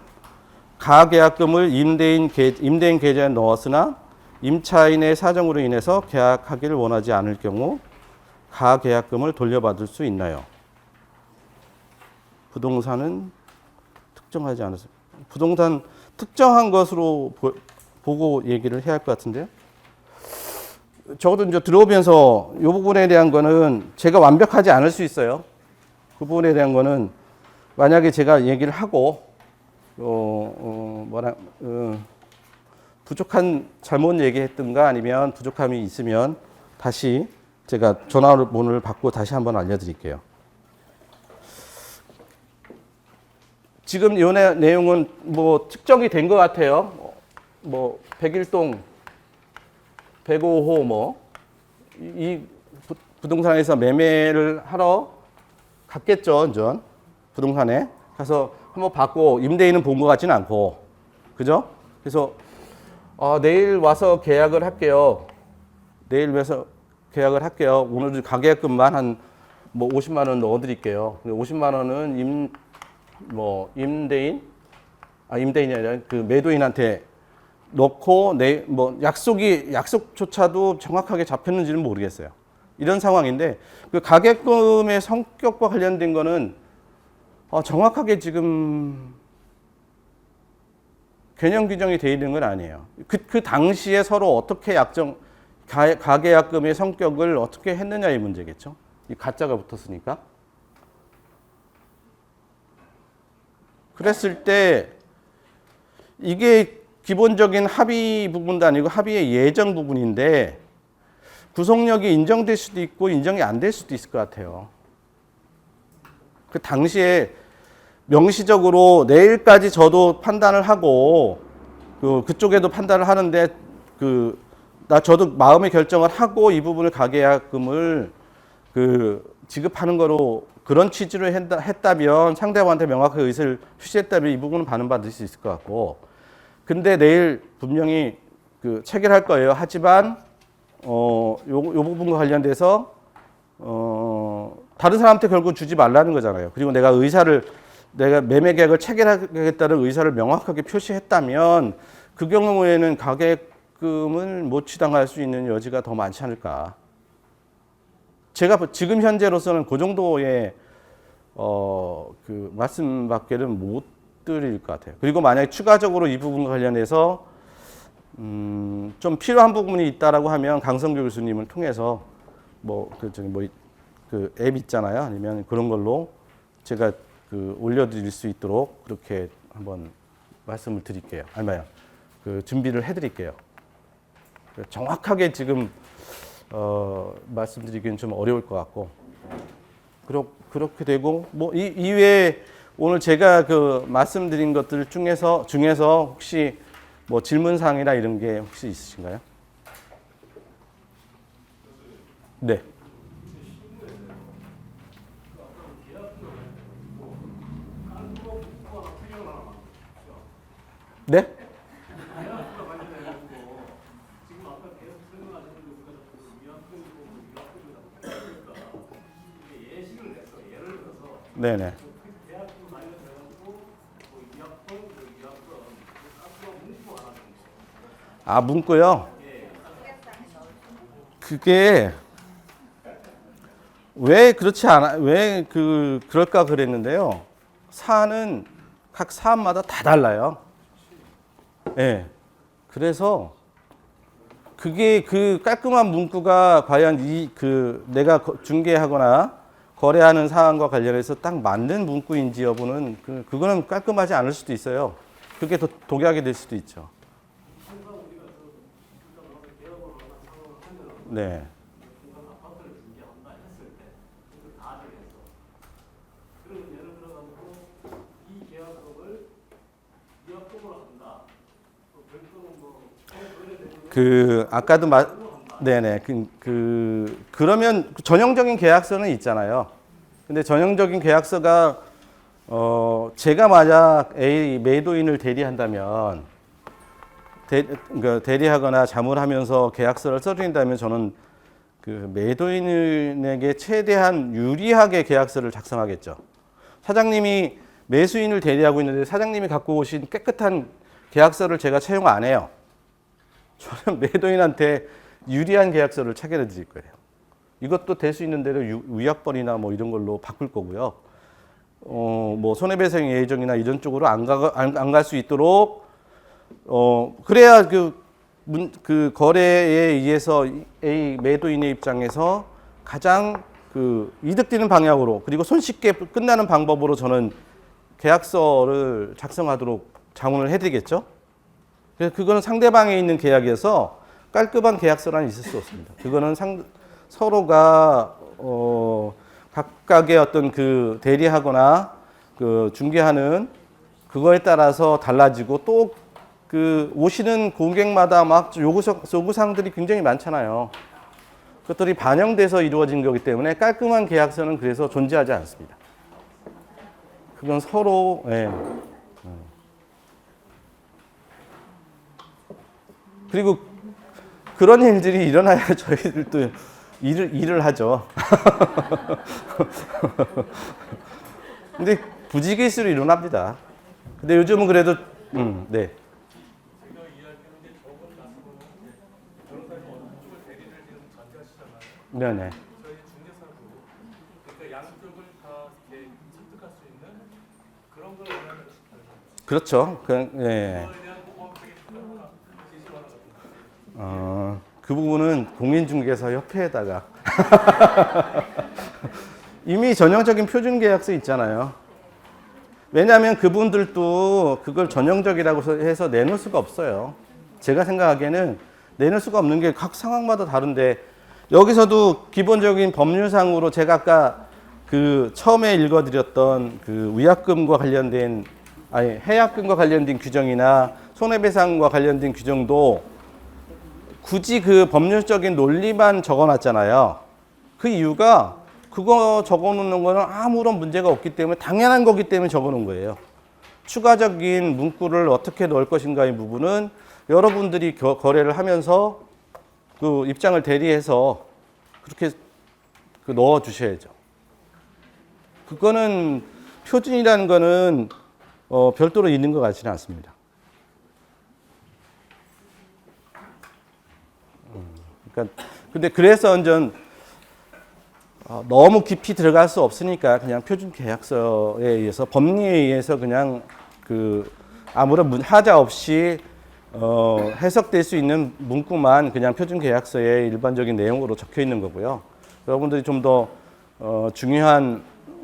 가계약금을 임대인 계좌에 넣었으나 임차인의 사정으로 인해서 계약하기를 원하지 않을 경우 가계약금을 돌려받을 수 있나요? 부동산은 특정하지 않았어요. 부동산 특정한 것으로 보고 얘기를 해야 할 것 같은데요. 적어도 이제 들어오면서 이 부분에 대한 거는 제가 완벽하지 않을 수 있어요. 그 부분에 대한 거는 만약에 제가 얘기를 하고 부족한 잘못 얘기했든가 아니면 부족함이 있으면 다시 제가 전화번호를 받고 다시 한번 알려드릴게요. 지금 이 내용은 뭐 측정이 된 것 같아요. 뭐 101동 105호 이 부동산에서 매매를 하러 갔겠죠, 완전. 부동산에 가서 한번 받고 임대인은 본 것 같지는 않고, 그죠? 그래서 내일 와서 계약을 할게요. 내일 와서 계약을 할게요. 오늘 가계약금만 한 뭐 50만 원 넣어드릴게요. 50만 원은 임대인이 아니라 그 매도인한테 넣고 뭐 약속조차도 정확하게 잡혔는지는 모르겠어요. 이런 상황인데 그 가계금의 성격과 관련된 거는 정확하게 지금 개념 규정이 돼 있는 건 아니에요. 그 당시에 서로 어떻게 가계약금의 성격을 어떻게 했느냐의 문제겠죠. 이 가짜가 붙었으니까. 그랬을 때 이게 기본적인 합의 부분도 아니고 합의의 예정 부분인데 구속력이 인정될 수도 있고 인정이 안 될 수도 있을 것 같아요. 그 당시에 명시적으로 내일까지 저도 판단을 하고 그쪽에도 판단을 하는데 저도 마음의 결정을 하고 이 부분을 가계약금을 지급하는 거로 그런 취지로 했다면 상대방한테 명확하게 의사를 표시했다면 이 부분은 반응받을 수 있을 것 같고 근데 내일 분명히 체결할 거예요. 하지만 요 부분과 관련돼서 다른 사람한테 결국 주지 말라는 거잖아요. 그리고 내가 매매 계약을 체결하겠다는 의사를 명확하게 표시했다면 그 경우에는 가계금을 못 취당할 수 있는 여지가 더 많지 않을까. 제가 지금 현재로서는 그 정도의 말씀밖에는 못 드릴 것 같아요. 그리고 만약에 추가적으로 이 부분과 관련해서 좀 필요한 부분이 있다라고 하면 강성규 교수님을 통해서 앱 있잖아요. 아니면 그런 걸로 제가 올려드릴 수 있도록 그렇게 한번 말씀을 드릴게요. 아니면 준비를 해드릴게요. 정확하게 지금 말씀드리기는 좀 어려울 것 같고 그렇게 되고 이외에 오늘 제가 말씀드린 것들 중에서 혹시 질문 사항이나 이런 게 혹시 있으신가요? 네. 네? 네네. 문구요? 그게 왜 그렇지 않아, 그럴까 그랬는데요. 사안은 각 사안마다 다 달라요. 예. 그래서 그게 깔끔한 문구가 과연 내가 중개하거나 거래하는 사안과 관련해서 딱 맞는 문구인지 여부는 그거는 깔끔하지 않을 수도 있어요. 그게 더 독약이 될 수도 있죠. 네. 아까도 네네. 그러면 전형적인 계약서는 있잖아요. 근데 전형적인 계약서가, 제가 만약 A 매도인을 대리한다면, 대리하거나 자문하면서 계약서를 써드린다면 저는 매도인에게 최대한 유리하게 계약서를 작성하겠죠. 사장님이 매수인을 대리하고 있는데 사장님이 갖고 오신 깨끗한 계약서를 제가 채용 안 해요. 저는 매도인한테 유리한 계약서를 체결해 드릴 거예요. 이것도 될 수 있는 대로 위약벌이나 이런 걸로 바꿀 거고요. 손해배상 예정이나 이런 쪽으로 안 갈 수 있도록, 그래야 거래에 의해서 A 매도인의 입장에서 가장 이득되는 방향으로 그리고 손쉽게 끝나는 방법으로 저는 계약서를 작성하도록 자문을 해드리겠죠. 그래서 그거는 상대방에 있는 계약이어서 깔끔한 계약서란 있을 수 없습니다. 그거는 서로가 각각의 어떤 대리하거나 중개하는 그거에 따라서 달라지고 또 오시는 고객마다 막 요구사항들이 굉장히 많잖아요. 그것들이 반영돼서 이루어진 거기 때문에 깔끔한 계약서는 그래서 존재하지 않습니다. 그건 서로, 예. 그리고 그런 일들이 일어나야 저희들도 일을 하죠. 근데 부지기수로 일어납니다. 근데 요즘은 그래도, 네. 네네. 저희 중개사도 그러니까 양쪽을 다 이렇게 설득할 수 있는 그런 걸 원하는 그렇죠. 예. 그거에 대한 그 부분은 공인중개사 협회에다가 이미 전형적인 표준계약서 있잖아요. 왜냐하면 그분들도 그걸 전형적이라고 해서 내놓을 수가 없어요. 제가 생각하기에는 내놓을 수가 없는 게 각 상황마다 다른데, 여기서도 기본적인 법률상으로 제가 아까 그 처음에 읽어드렸던 그 위약금과 관련된, 아니 해약금과 관련된 규정이나 손해배상과 관련된 규정도 굳이 그 법률적인 논리만 적어놨잖아요. 그 이유가 그거 적어놓는 거는 아무런 문제가 없기 때문에, 당연한 거기 때문에 적어놓은 거예요. 추가적인 문구를 어떻게 넣을 것인가의 부분은 여러분들이 거래를 하면서 그 입장을 대리해서 그렇게 그 넣어 주셔야죠. 그거는 표준이라는 거는 별도로 있는 것 같지는 않습니다. 그러니까 근데 그래서 완전 너무 깊이 들어갈 수 없으니까 그냥 표준 계약서에 의해서, 법리에 의해서 그냥 그 아무런 하자 없이 해석될 수 있는 문구만 그냥 표준 계약서의 일반적인 내용으로 적혀 있는 거고요. 여러분들이 좀 더 중요한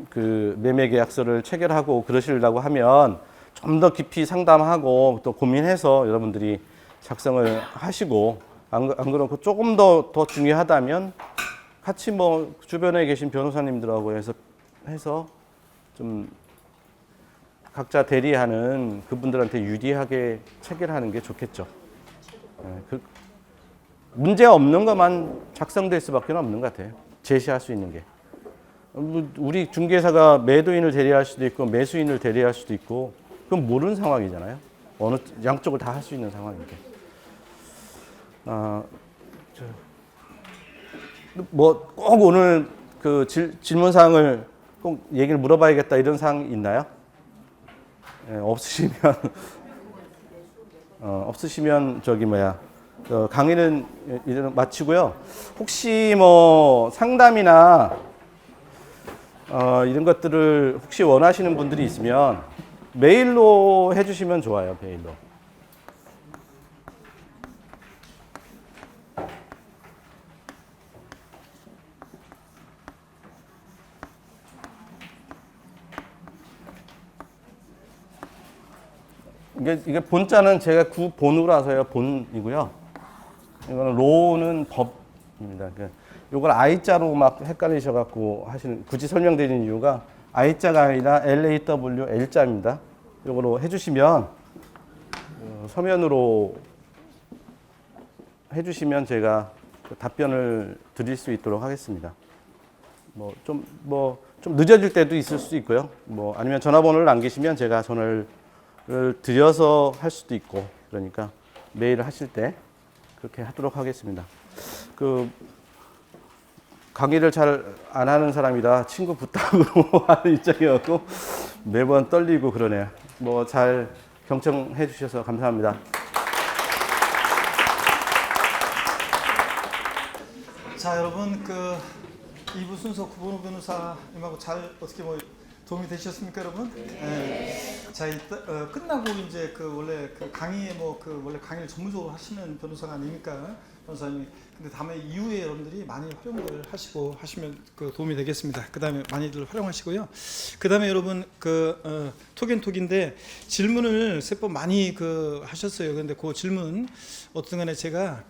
그 매매 계약서를 체결하고 그러시려고 하면 좀 더 깊이 상담하고 또 고민해서 여러분들이 작성을 하시고, 안 그렇고 조금 더 중요하다면 같이 뭐 주변에 계신 변호사님들하고 해서 좀 각자 대리하는 그분들한테 유리하게 체결하는 게 좋겠죠. 문제 없는 것만 작성될 수밖에 없는 것 같아요. 제시할 수 있는 게. 우리 중개사가 매도인을 대리할 수도 있고 매수인을 대리할 수도 있고, 그건 모르는 상황이잖아요. 어느 양쪽을 다 할 수 있는 상황인데. 뭐 꼭 오늘 그 질문 사항을 꼭 얘기를 물어봐야겠다 이런 사항 있나요? 없으시면 저기 강의는 이제 마치고요. 혹시 뭐 상담이나 이런 것들을 혹시 원하시는 분들이 있으면 메일로 해주시면 좋아요. 메일로. 이게 본자는 제가 본우라서요. 본이고요. 이거는 로는 법입니다. 이걸 I자로 막 헷갈리셔갖고 굳이 설명드리는 이유가 I자가 아니라 LAW L자입니다. 이거로 해주시면 서면으로 해주시면 제가 답변을 드릴 수 있도록 하겠습니다. 좀 늦어질 때도 있을 수도 있고요. 아니면 전화번호를 남기시면 제가 전화를 드려서 할 수도 있고, 그러니까 메일을 하실 때 그렇게 하도록 하겠습니다. 강의를 잘 안 하는 사람이라 친구 부탁으로 하는 입장이었고 매번 떨리고 그러네요. 잘 경청해 주셔서 감사합니다. 자, 여러분 이부 순서 구본호 변호사님하고 잘 어떻게 도움이 되셨습니까, 여러분? 네. 자, 끝나고 이제 원래 강의에 원래 강의를 전문적으로 하시는 변호사가 아닙니까, 변호사님이. 근데 다음에 이후에 여러분들이 많이 활용을 하시면 도움이 되겠습니다. 그 다음에 많이들 활용하시고요. 그 다음에 여러분 톡앤톡인데 질문을 세 번 많이 하셨어요. 그런데 그 질문 어떤 간에 제가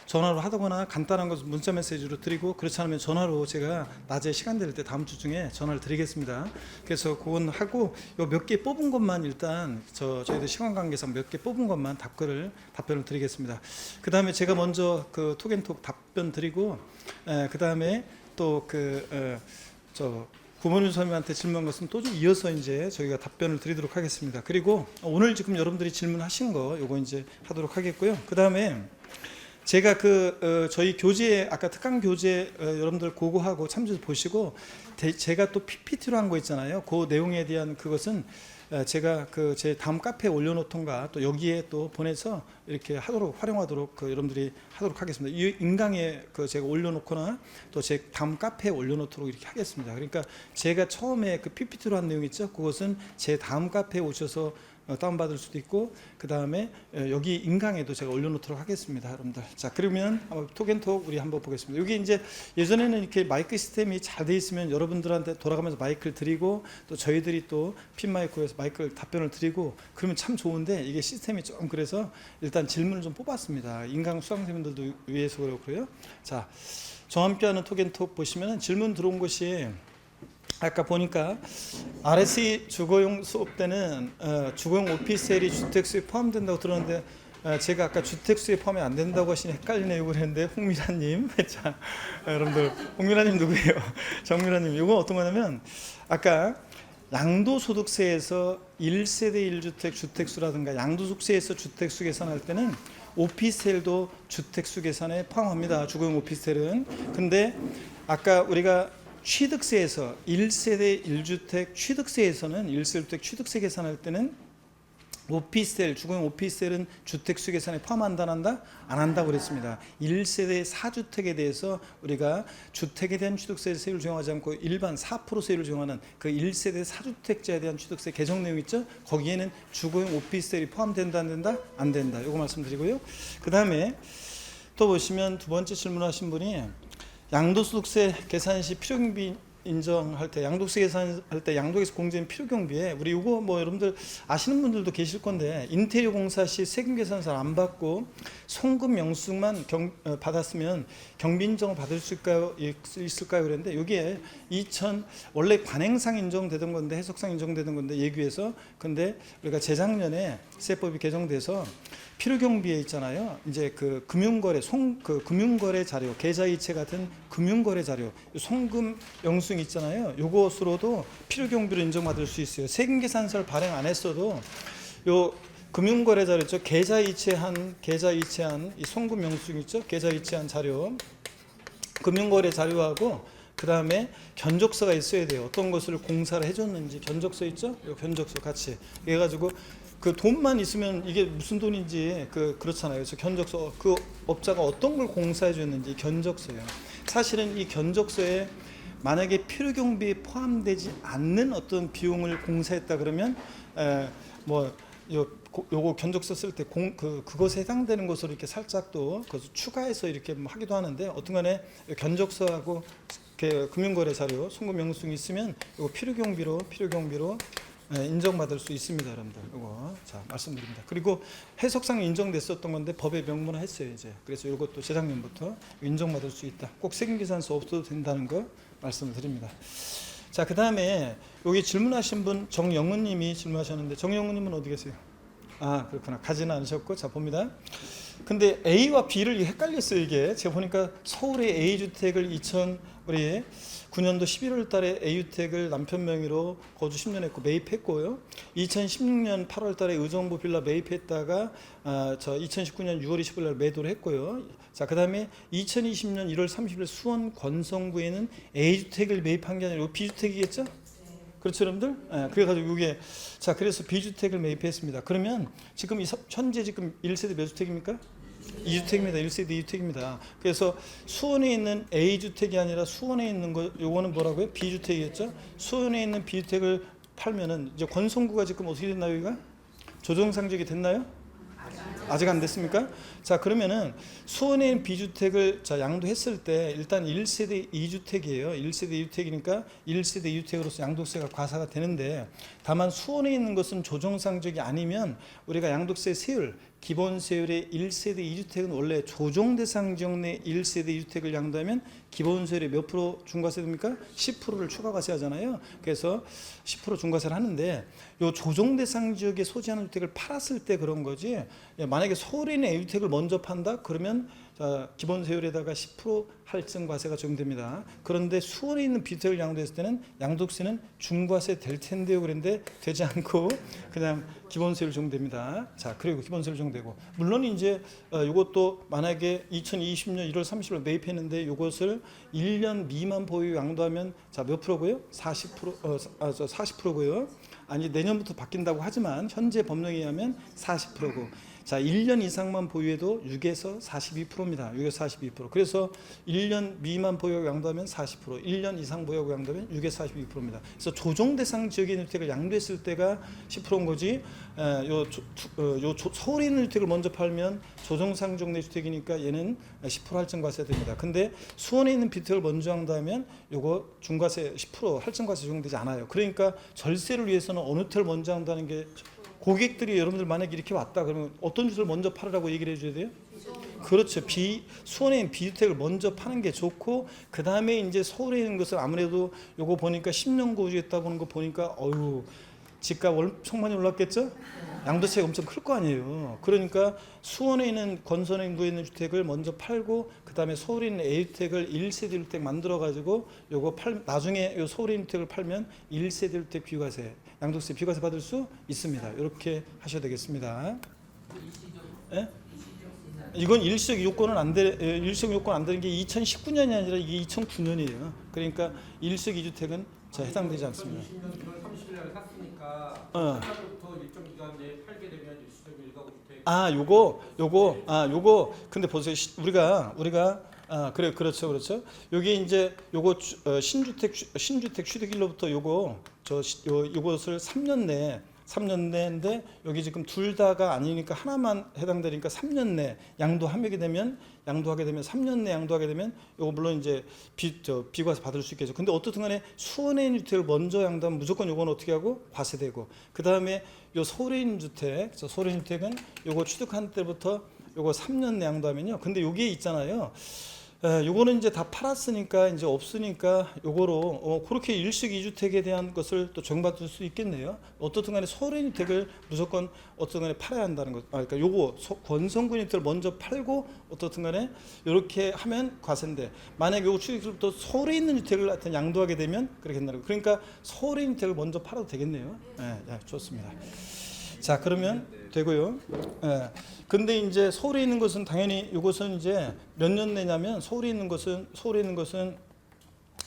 전화로 하거나 간단한 것 문자 메시지로 드리고, 그렇지 않으면 전화로 제가 낮에 시간 될 때 다음 주 중에 전화를 드리겠습니다. 그래서 그건 하고 요 몇 개 뽑은 것만 일단 저희들 시간 관계상 몇 개 뽑은 것만 답변을 드리겠습니다. 그 다음에 제가 먼저 톡앤톡 답변 드리고, 그 다음에 또 구본우 선생님한테 질문한 것은 또 좀 이어서 이제 저희가 답변을 드리도록 하겠습니다. 그리고 오늘 지금 여러분들이 질문하신 거 요거 이제 하도록 하겠고요. 그 다음에 제가 저희 교재, 아까 특강 교재 여러분들 고고하고 참조해서 보시고, 제가 또 PPT로 한 거 있잖아요. 그 내용에 대한 그것은 제가 제 다음 카페에 올려놓던가 또 여기에 또 보내서 이렇게 활용하도록 여러분들이 하도록 하겠습니다. 이 인강에 제가 올려놓거나 또 제 다음 카페에 올려놓도록 이렇게 하겠습니다. 그러니까 제가 처음에 PPT로 한 내용 있죠. 그것은 제 다음 카페에 오셔서 다운받을 수도 있고 그 다음에 여기 인강에도 제가 올려놓도록 하겠습니다, 여러분들. 자, 그러면 한번 톡앤톡 우리 한번 보겠습니다. 여기 이제 예전에는 이렇게 마이크 시스템이 잘 돼 있으면 여러분들한테 돌아가면서 마이크를 드리고 또 저희들이 또 핀 마이크에서 마이크를 답변을 드리고 그러면 참 좋은데 이게 시스템이 좀 그래서 일단 질문을 좀 뽑았습니다. 인강 수강생분들도 위해서 그렇고요. 자, 저와 함께하는 톡앤톡 보시면 질문 들어온 것이 아까 보니까 RSE 주거용 수업 때는 주거용 오피스텔이 주택수에 포함된다고 들었는데 제가 아까 주택수에 포함이 안 된다고 하시니 헷갈리네요 그랬는데 홍미라님 자 여러분들 홍미라님 누구예요? 정미라님 이거 어떤 거냐면 아까 양도소득세에서 1세대 1주택 주택수라든가 양도소득세에서 주택수 계산할 때는 오피스텔도 주택수 계산에 포함합니다. 주거용 오피스텔은. 근데 아까 우리가 취득세에서 1세대 1주택 취득세에서는 1세대 1주택 취득세 계산할 때는 오피스텔, 주거용 오피스텔은 주택수 계산에 포함한다 안 한다? 안 한다고 그랬습니다. 1세대 4주택에 대해서 우리가 주택에 대한 취득세를 적용하지 않고 일반 4% 세율을 적용하는 그 1세대 4주택자에 대한 취득세 개정 내용 있죠? 거기에는 주거용 오피스텔이 포함된다 안 된다? 안 된다. 이거 말씀드리고요. 그 다음에 또 보시면 두 번째 질문하신 분이 양도소득세 계산 시 필요경비 인정할 때 양도세 계산할 때 양도에서 공제된 필요경비에 우리 이거 뭐 여러분들 아시는 분들도 계실 건데 인테리어 공사 시 세금 계산서를 안 받고 송금 영수증만 받았으면 경비 인정을 받을 수 있을까요? 그랬는데 여기에 원래 관행상 인정되던 건데 해석상 인정되던 건데 예규에서 근데 우리가 재작년에 세법이 개정돼서 필요경비에 있잖아요. 이제 그 금융거래 금융거래 자료, 계좌이체 같은 금융거래 자료, 송금 영수증 있잖아요. 요것으로도 필요경비로 인정받을 수 있어요. 세금계산서를 발행 안 했어도 요 금융거래 자료 있죠. 계좌이체한 이 송금 영수증 있죠. 계좌이체한 자료, 금융거래 자료하고 그 다음에 견적서가 있어야 돼요. 어떤 것을 공사를 해줬는지 견적서 있죠. 요 견적서 같이 해가지고. 그 돈만 있으면 이게 무슨 돈인지 그렇잖아요. 그래서 견적서 그 업자가 어떤 걸 공사해 줬는지 견적서예요. 사실은 이 견적서에 만약에 필요경비에 포함되지 않는 어떤 비용을 공사했다 그러면 요거 견적서 쓸 때 그것에 해당되는 것으로 이렇게 살짝 또 그것을 추가해서 이렇게 하기도 하는데 어떤간에 견적서하고 금융거래 자료, 송금 영수증이 있으면 이거 필요경비로 인정받을 수 있습니다, 여러분들. 이거 자 말씀드립니다. 그리고 해석상 인정됐었던 건데 법에 명문화했어요 이제. 그래서 이것도 재작년부터 인정받을 수 있다. 꼭 세금계산서 없어도 된다는 거 말씀을 드립니다. 자, 그 다음에 여기 질문하신 분 정영은님이 질문하셨는데 정영은님은 어디 계세요? 아 그렇구나. 가지는 않으셨고 자 봅니다. 근데 A와 B를 헷갈렸어요 이게. 제가 보니까 서울의 A주택을 2009년도 11월 달에 A주택을 남편 명의로 거주 10년 했고 매입했고요. 2016년 8월 달에 의정부 빌라 매입했다가 2019년 6월 20일 날 매도를 했고요. 자, 그 다음에 2020년 1월 30일 수원 권성구에는 A주택을 매입한 게 아니라 B주택이겠죠? 그렇죠, 여러분들? 그래가지고 이게 자 그래서 B주택을 매입했습니다. 그러면 지금 현재 지금 1세대 몇 주택입니까? 2주택입니다. 1세대 2주택입니다. 그래서 수원에 있는 A주택이 아니라 수원에 있는 거 요거는 뭐라고요? B주택이겠죠? 수원에 있는 B주택을 팔면은 이제 권성구가 지금 어떻게 됐나요? 여기가 조정상적이 됐나요? 아직 안 됐습니까? 자, 그러면은 수원에 있는 B주택을 양도했을 때 일단 1세대 2주택이에요. 1세대 2주택이니까 1세대 2주택으로서 양도세가 과세가 되는데 다만 수원에 있는 것은 조정상적이 아니면 우리가 양도세 세율 기본세율의 1세대 2주택은 원래 조정대상 지역 내 1세대 2주택을 양도하면 기본세율의 몇 프로 중과세 됩니까? 10%를 추가과세 하잖아요. 그래서 10% 중과세를 하는데 요 조정대상 지역에 소지하는 주택을 팔았을 때 그런 거지. 만약에 서울에 있는 A주택을 먼저 판다? 그러면 기본세율에다가 10% 할증 과세가 적용됩니다. 그런데 수원에 있는 B주택을 양도했을 때는 양도세는 중과세 될 텐데요. 그런데 되지 않고 그냥 기본세율 적용됩니다. 자, 그리고 기본세율 적용되고 물론 이제 이것도 만약에 2020년 1월 30일 매입했는데 이것을 1년 미만 보유 양도하면 자 몇 프로고요? 40%고요. 아니 내년부터 바뀐다고 하지만 현재 법령에 의하면 40%고 자 1년 이상만 보유해도 6에서 42%입니다. 6에서 42%. 그래서 1년 미만 보유하고 양도하면 40%, 1년 이상 보유하고 양도하면 6에서 42%입니다. 그래서 조정 대상 지역에 있는 주택을 양도했을 때가 10%인 거지. 서울에 있는 주택을 먼저 팔면 조정상정내 주택이니까 얘는 10% 할증과세 됩니다. 근데 수원에 있는 B주택을 먼저 양도하면 요거 중과세 10% 할증과세 적용되지 않아요. 그러니까 절세를 위해서는 어느 주택을 먼저 양도하는 게 고객들이 여러분들 만약에 이렇게 왔다 그러면 어떤 주택을 먼저 팔으라고 얘기를 해줘야 돼요? 그렇죠. 수원에 있는 B주택을 먼저 파는 게 좋고 그 다음에 이제 서울에 있는 것은 아무래도 요거 보니까 10년 거주했다고 하는 거 보니까 어유 집값 엄청 많이 올랐겠죠? 양도세가 엄청 클 거 아니에요. 그러니까 수원에 있는 건선행도에 있는 주택을 먼저 팔고 그 다음에 서울에 있는 A주택을 1세대 주택 만들어 가지고 요거 나중에 요 서울에 있는 주택을 팔면 1세대 주택 비과세 양도세 비과세 받을 수 있습니다. 이렇게 하셔야 되겠습니다. 예? 이건 일시적 요건은 일시적 요건 안 되는 게 2019년이 아니라 이게 2009년이에요. 그러니까 일시적 2주택은 해당되지 않습니다. 20년 30년에 샀으니까 부터 일정 기간 내에 팔게 되면 일시적 1가구 주택. 요거 근데 보세요. 우리가 그래 그렇죠. 요게 이제 요거 신주택 취득일로부터 요것을 3년 내인데 여기 지금 둘 다가 아니니까 하나만 해당되니까 3년 내 양도하게 되면 3년 내 양도하게 되면 요거 물론 이제 비과세 받을 수 있겠죠. 근데 어떻든 간에 수원에 있는 주택을 먼저 양도하면 무조건 요건 어떻게 하고 과세되고 그다음에 요 서울에 있는 주택, 서울에 있는 주택은 요거 취득한 때부터 요거 3년 내 양도하면요. 근데 요게 있잖아요. 요거는 이제 다 팔았으니까 이제 없으니까 요거로 그렇게 일식 2주택에 대한 것을 또 적용받을 수 있겠네요. 어떻든 간에 서울에 있는 주택을 무조건 어떻든 간에 팔아야 한다는 것. 그러니까 요거 권성군 주택을 먼저 팔고 어떻든 간에 이렇게 하면 과세인데 만약에 요거 취득부터 서울에 있는 주택을 하여튼 양도하게 되면 그렇게 된다는 거. 그러니까 서울에 있는 주택을 먼저 팔아도 되겠네요. 좋습니다. 자, 그러면 되고요. 근데 이제 서울에 있는 것은 당연히 이것은 이제 몇 년 내냐면 서울에 있는 것은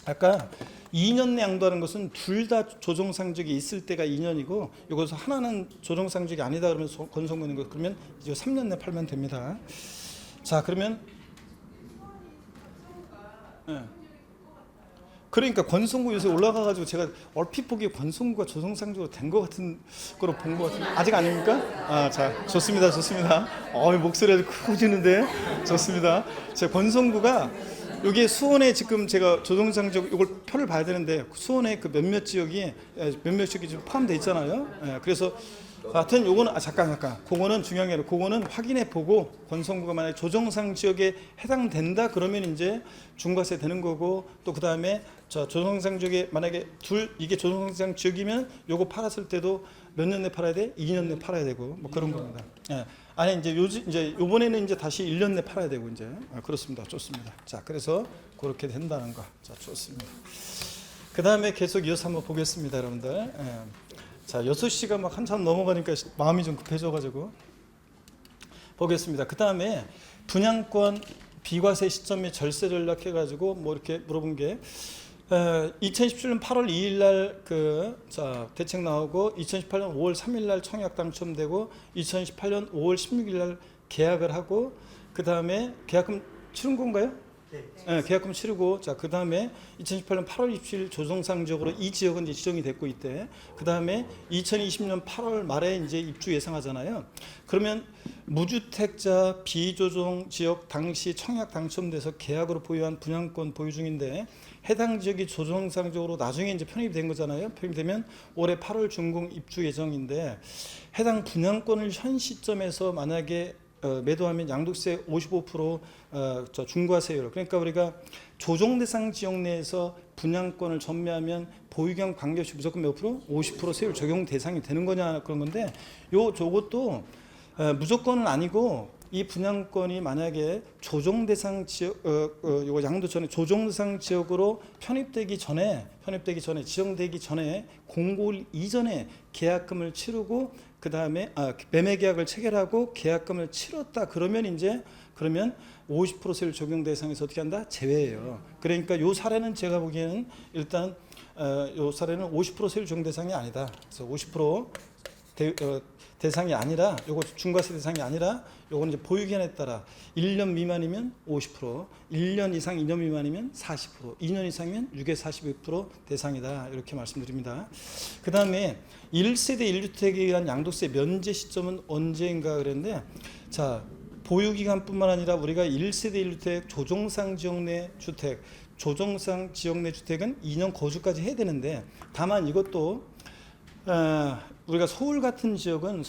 아까 2년 내 양도하는 것은 둘 다 조정상적이 있을 때가 2년이고 이것은 하나는 조정상적이 아니다 그러면 건성군인 거 그러면 이제 3년 내 팔면 됩니다. 자, 그러면 그러니까 권성구 요새 올라가가지고 제가 얼핏 보기에 권성구가 조정상적으로 된 것 같은 거로 본 것 같은데 아직 아닙니까? 자, 좋습니다. 목소리가 크지는데 좋습니다. 제 권성구가 여기 수원에 지금 제가 조정상적 이걸 표를 봐야 되는데 수원에 그 몇몇 지역이 지금 포함되어 있잖아요. 그래서 하여튼 요거는 잠깐 그거는 중요한 게 아니라 그거는 확인해 보고 권성구가 만약에 조정상 지역에 해당된다 그러면 이제 중과세 되는 거고 또 그다음에 조정상 지역에 만약에 이게 조정상 지역이면 요거 팔았을 때도 몇 년 내 팔아야 돼? 2년 내 팔아야 되고 뭐 그런 겁니다. 아니 이제 요번에는 이제 다시 1년 내 팔아야 되고 이제 그렇습니다. 좋습니다. 자, 그래서 그렇게 된다는 거. 자, 좋습니다. 그다음에 계속 이어서 한번 보겠습니다, 여러분들. 자, 6시가 막 한참 넘어가니까 마음이 좀 급해져가지고 보겠습니다. 그 다음에 분양권 비과세 시점 및 절세 전략 해가지고 뭐 이렇게 물어본 게 2017년 8월 2일 날 대책 나오고 2018년 5월 3일 날 청약 당첨되고 2018년 5월 16일 날 계약을 하고 그 다음에 계약금 치른 건가요? 네, 계약금 치르고 그 다음에 2018년 8월 27일 조정상 지역으로 이 지역은 이제 지정이 됐고 있대. 그 다음에 2020년 8월 말에 이제 입주 예상하잖아요. 그러면 무주택자 비조정 지역 당시 청약 당첨돼서 계약으로 보유한 분양권 보유 중인데 해당 지역이 조정상 지역으로 나중에 이제 편입이 된 거잖아요. 편입되면 올해 8월 준공 입주 예정인데 해당 분양권을 현 시점에서 만약에 매도하면 양도세 55% 중과세율. 그러니까 우리가 조정 대상 지역 내에서 분양권을 전매하면 보유경 관계없이 무조건 몇 프로? 50% 세율 적용 대상이 되는 거냐 그런 건데 저것도 무조건은 아니고 이 분양권이 만약에 조정 대상 지역 요거 양도 전에 조정 대상 지역으로 편입되기 전에 지정되기 전에 공고일 이전에 계약금을 치르고 그 다음에 매매 계약을 체결하고 계약금을 치렀다 그러면 50% 세율 적용 대상에서 어떻게 한다? 제외예요. 그러니까 요 사례는 제가 보기에는 일단 요 사례는 50% 세율 적용 대상이 아니다. 그래서 50% 대상이 아니라 요거 중과세 대상이 아니라 요거는 이제 보유기간에 따라 1년 미만이면 50%, 1년 이상 2년 미만이면 40%, 2년 이상이면 6에 42% 대상이다. 이렇게 말씀드립니다. 그 다음에 1세대 1주택에 의한 양도세 면제 시점은 언제인가 그랬는데, 자, 보유기간뿐만 아니라 우리가 1세대 1주택 조정상 지역 내 주택, 조정상 지역 내 주택은 2년 거주까지 해야 되는데, 다만 이것도 우리가 서울 같은 지역은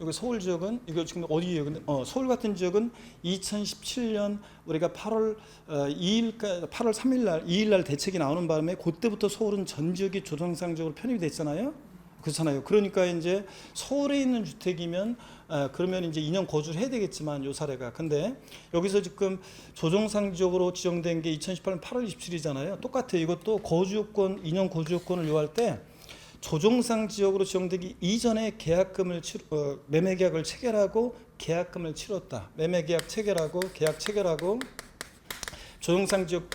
여기 서울 지역은 이거 지금 어디예요? 근데 서울 같은 지역은 2017년 우리가 8월 3일 날 2일 날 대책이 나오는 바람에 그때부터 서울은 전 지역이 조정상적으로 편입이 됐잖아요. 그렇잖아요. 그러니까 이제 서울에 있는 주택이면 그러면 이제 2년 거주를 해야 되겠지만 요 사례가, 근데 여기서 지금 조정상 지역으로 지정된 게 2018년 8월 27일이잖아요. 똑같아요. 이것도 거주 요건 2년 거주 요건을 요할 때 조정상 지역으로 지정되기 이전에 계약금을 매매 계약을 체결하고 계약금을 치렀다. 매매 계약 체결하고 계약 체결하고 조정상 지역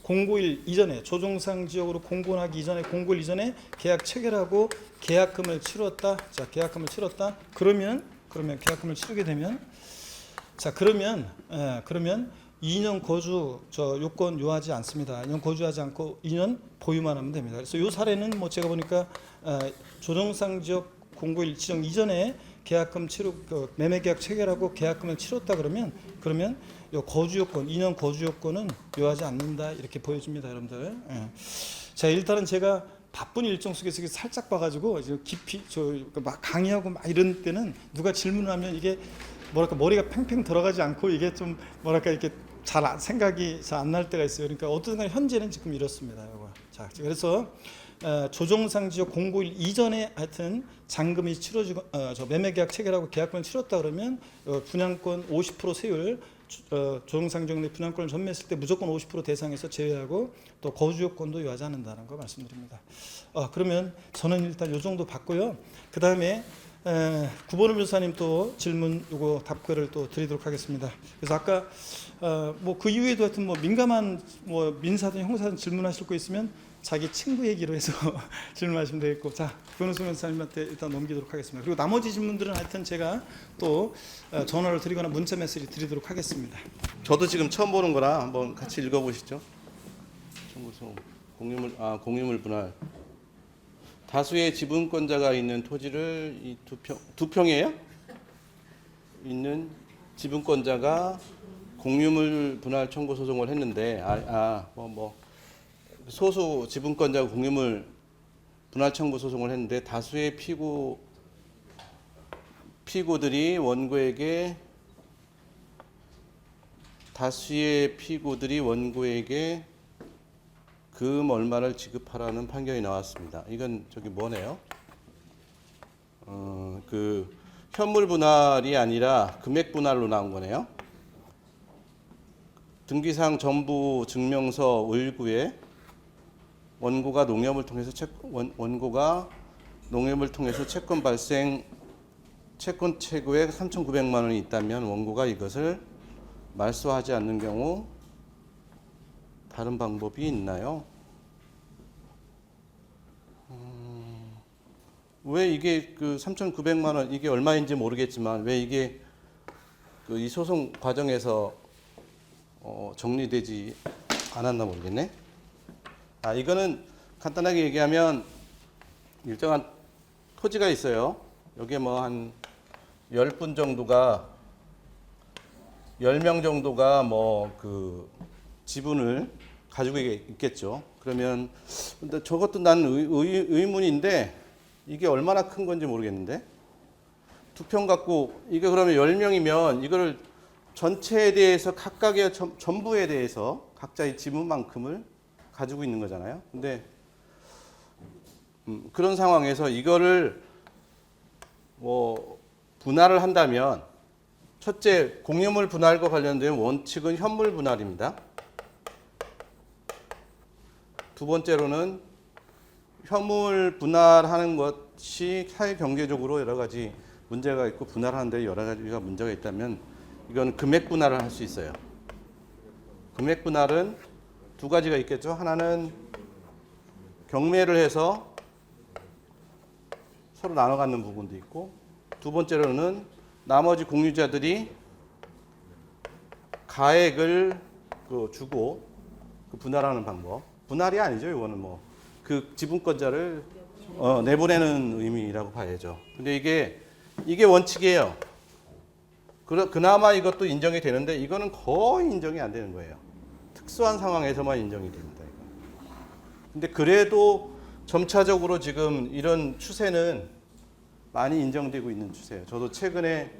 공고일 이전에, 조정상 지역으로 공고하기 이전에, 공고일 이전에 계약 체결하고 계약금을 치렀다. 자, 계약금을 치렀다. 그러면 계약금을 치르게 되면, 자, 그러면 2년 거주 요건 요하지 않습니다. 2년 거주하지 않고 2년 보유만 하면 됩니다. 그래서 요 사례는 뭐 제가 보니까 조정상 지역 공고일 지정 이전에 계약금 매매 계약 체결하고 계약금을 치렀다 그러면 요 거주 요건, 2년 거주 요건은 요하지 않는다, 이렇게 보여집니다, 여러분들. 예. 자, 일단은 제가 바쁜 일정 속에서 살짝 봐가지고 깊이 막 강의하고 막 이런 때는 누가 질문을 하면 이게 뭐랄까 머리가 팽팽 들어가지 않고 이게 좀 뭐랄까 이렇게 생각이 잘 안 날 때가 있어요. 그러니까 어떤 간 현재는 지금 이렇습니다. 요거. 자, 그래서 조정상 지역 공고일 이전에 하여튼 잔금이 치러지고 매매 계약 체결하고 계약금을 치렀다 그러면 분양권 50% 세율, 조정상 지역 내 분양권을 전매했을 때 무조건 50% 대상에서 제외하고 또 거주 요건도 요하지 않는다는 거 말씀드립니다. 그러면 저는 일단 요 정도 받고요. 그 다음에 구본우 변호사님 또 질문 요거 답글을 또 드리도록 하겠습니다. 그래서 아까 뭐 그 이후에도 하여튼 뭐 민감한 뭐 민사든 형사든 질문하실 거 있으면 자기 친구 얘기로 해서 질문하시면 되겠고, 자, 구본우 변호사님한테 일단 넘기도록 하겠습니다. 그리고 나머지 질문들은 하여튼 제가 또 전화를 드리거나 문자 메시지 드리도록 하겠습니다. 저도 지금 처음 보는 거라 한번 같이 읽어보시죠. 청구소 공유물 분할. 다수의 지분권자가 있는 토지를 이 두 평이에요? 있는 지분권자가 공유물 분할 청구 소송을 했는데 소수 지분권자가 공유물 분할 청구 소송을 했는데 다수의 피고들이 원고에게 금 얼마를 지급하라는 판결이 나왔습니다. 이건 저기 뭐네요? 그 현물 분할이 아니라 금액 분할로 나온 거네요. 등기상 전부 증명서 을구에 원고가 농협을 통해서 채권 발생 채권 최고액 3,900만 원이 있다면 원고가 이것을 말소하지 않는 경우 다른 방법이 있나요? 왜 이게 그 3,900만 원 이게 얼마인지 모르겠지만 왜 이게 이 소송 과정에서 정리되지 않았나 모르겠네. 이거는 간단하게 얘기하면 일정한 토지가 있어요. 여기에 뭐 한 10분 정도가 10명 정도가 뭐 그 지분을 가지고 있겠죠. 그러면 근데 저것도 난 의문인데 이게 얼마나 큰 건지 모르겠는데 두 평 갖고 이게 그러면 10명이면 이거를 전체에 대해서 각각의 전부에 대해서 각자의 지분만큼을 가지고 있는 거잖아요. 근데 그런 상황에서 이거를 뭐 분할을 한다면 첫째 공유물 분할과 관련된 원칙은 현물 분할입니다. 두 번째로는 현물 분할하는 것이 사회 경제적으로 여러 가지 문제가 있고 분할하는 데 여러 가지가 문제가 있다면 이건 금액 분할을 할 수 있어요. 금액 분할은 두 가지가 있겠죠. 하나는 경매를 해서 서로 나눠 갖는 부분도 있고, 두 번째로는 나머지 공유자들이 가액을 주고 분할하는 방법. 분할이 아니죠. 이거는 뭐 그 지분권자를 내보내는 의미라고 봐야죠. 근데 이게 원칙이에요. 그나마 이것도 인정이 되는데 이거는 거의 인정이 안 되는 거예요. 특수한 상황에서만 인정이 됩니다. 이거. 근데 그래도 점차적으로 지금 이런 추세는 많이 인정되고 있는 추세예요. 저도 최근에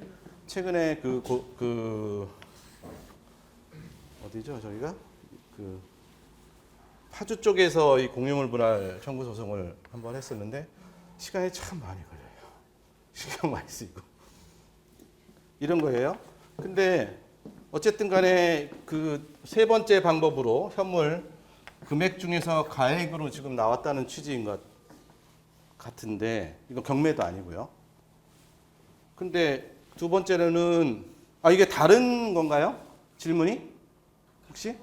어디죠? 저희가 파주 쪽에서 이 공유물 분할 청구 소송을 한번 했었는데 시간이 참 많이 걸려요. 신경 많이 쓰이고 이런 거예요. 근데 어쨌든 간에 그 세 번째 방법으로 현물 금액 중에서 가액으로 지금 나왔다는 취지인 것 같은데 이거 경매도 아니고요. 근데 두 번째로는 이게 다른 건가요? 질문이? 혹시?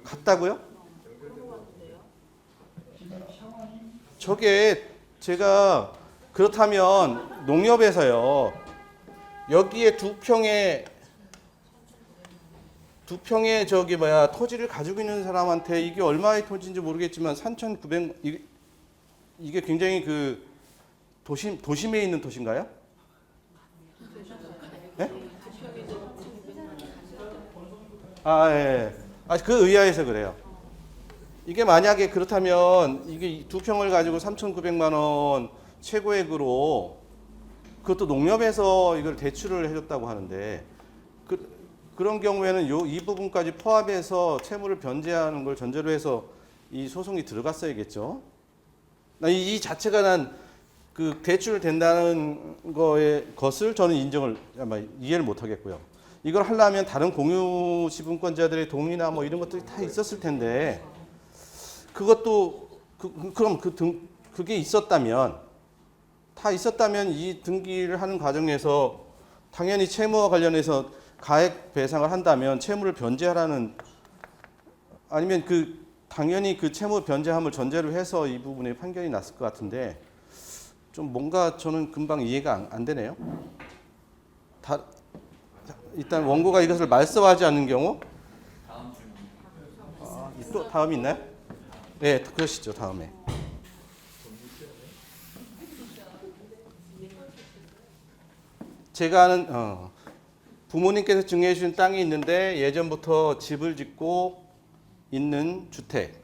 같다고요? 저게 제가 그렇다면 농협에서요. 여기에 두 평의 토지를 가지고 있는 사람한테 이게 얼마의 토지인지 모르겠지만 3,900 이게 굉장히 그 도심에 있는 도시인가요? 네? 예. 그 의아해서 그래요. 이게 만약에 그렇다면 이게 두 평을 가지고 3,900만 원 최고액으로 그것도 농협에서 이걸 대출을 해줬다고 하는데 그런 경우에는 이 부분까지 포함해서 채무를 변제하는 걸 전제로 해서 이 소송이 들어갔어야겠죠. 이 자체가 난 그 대출 된다는 것을 저는 이해를 못 하겠고요. 이걸 하려면 다른 공유 지분권자들의 동의나 뭐 이런 것들이 다 있었을 텐데 그것도 그게 있었다면 이 등기를 하는 과정에서 당연히 채무와 관련해서 가액 배상을 한다면 채무를 변제하라는 아니면 당연히 그 채무 변제함을 전제로 해서 이 부분에 판결이 났을 것 같은데 좀 뭔가 저는 금방 이해가 안 되네요. 일단 원고가 이것을 말소하지 않는 경우 또 다음 있나요? 네, 그러시죠. 다음에. 제가 아는 부모님께서 증여해 주신 땅이 있는데 예전부터 집을 짓고 있는 주택.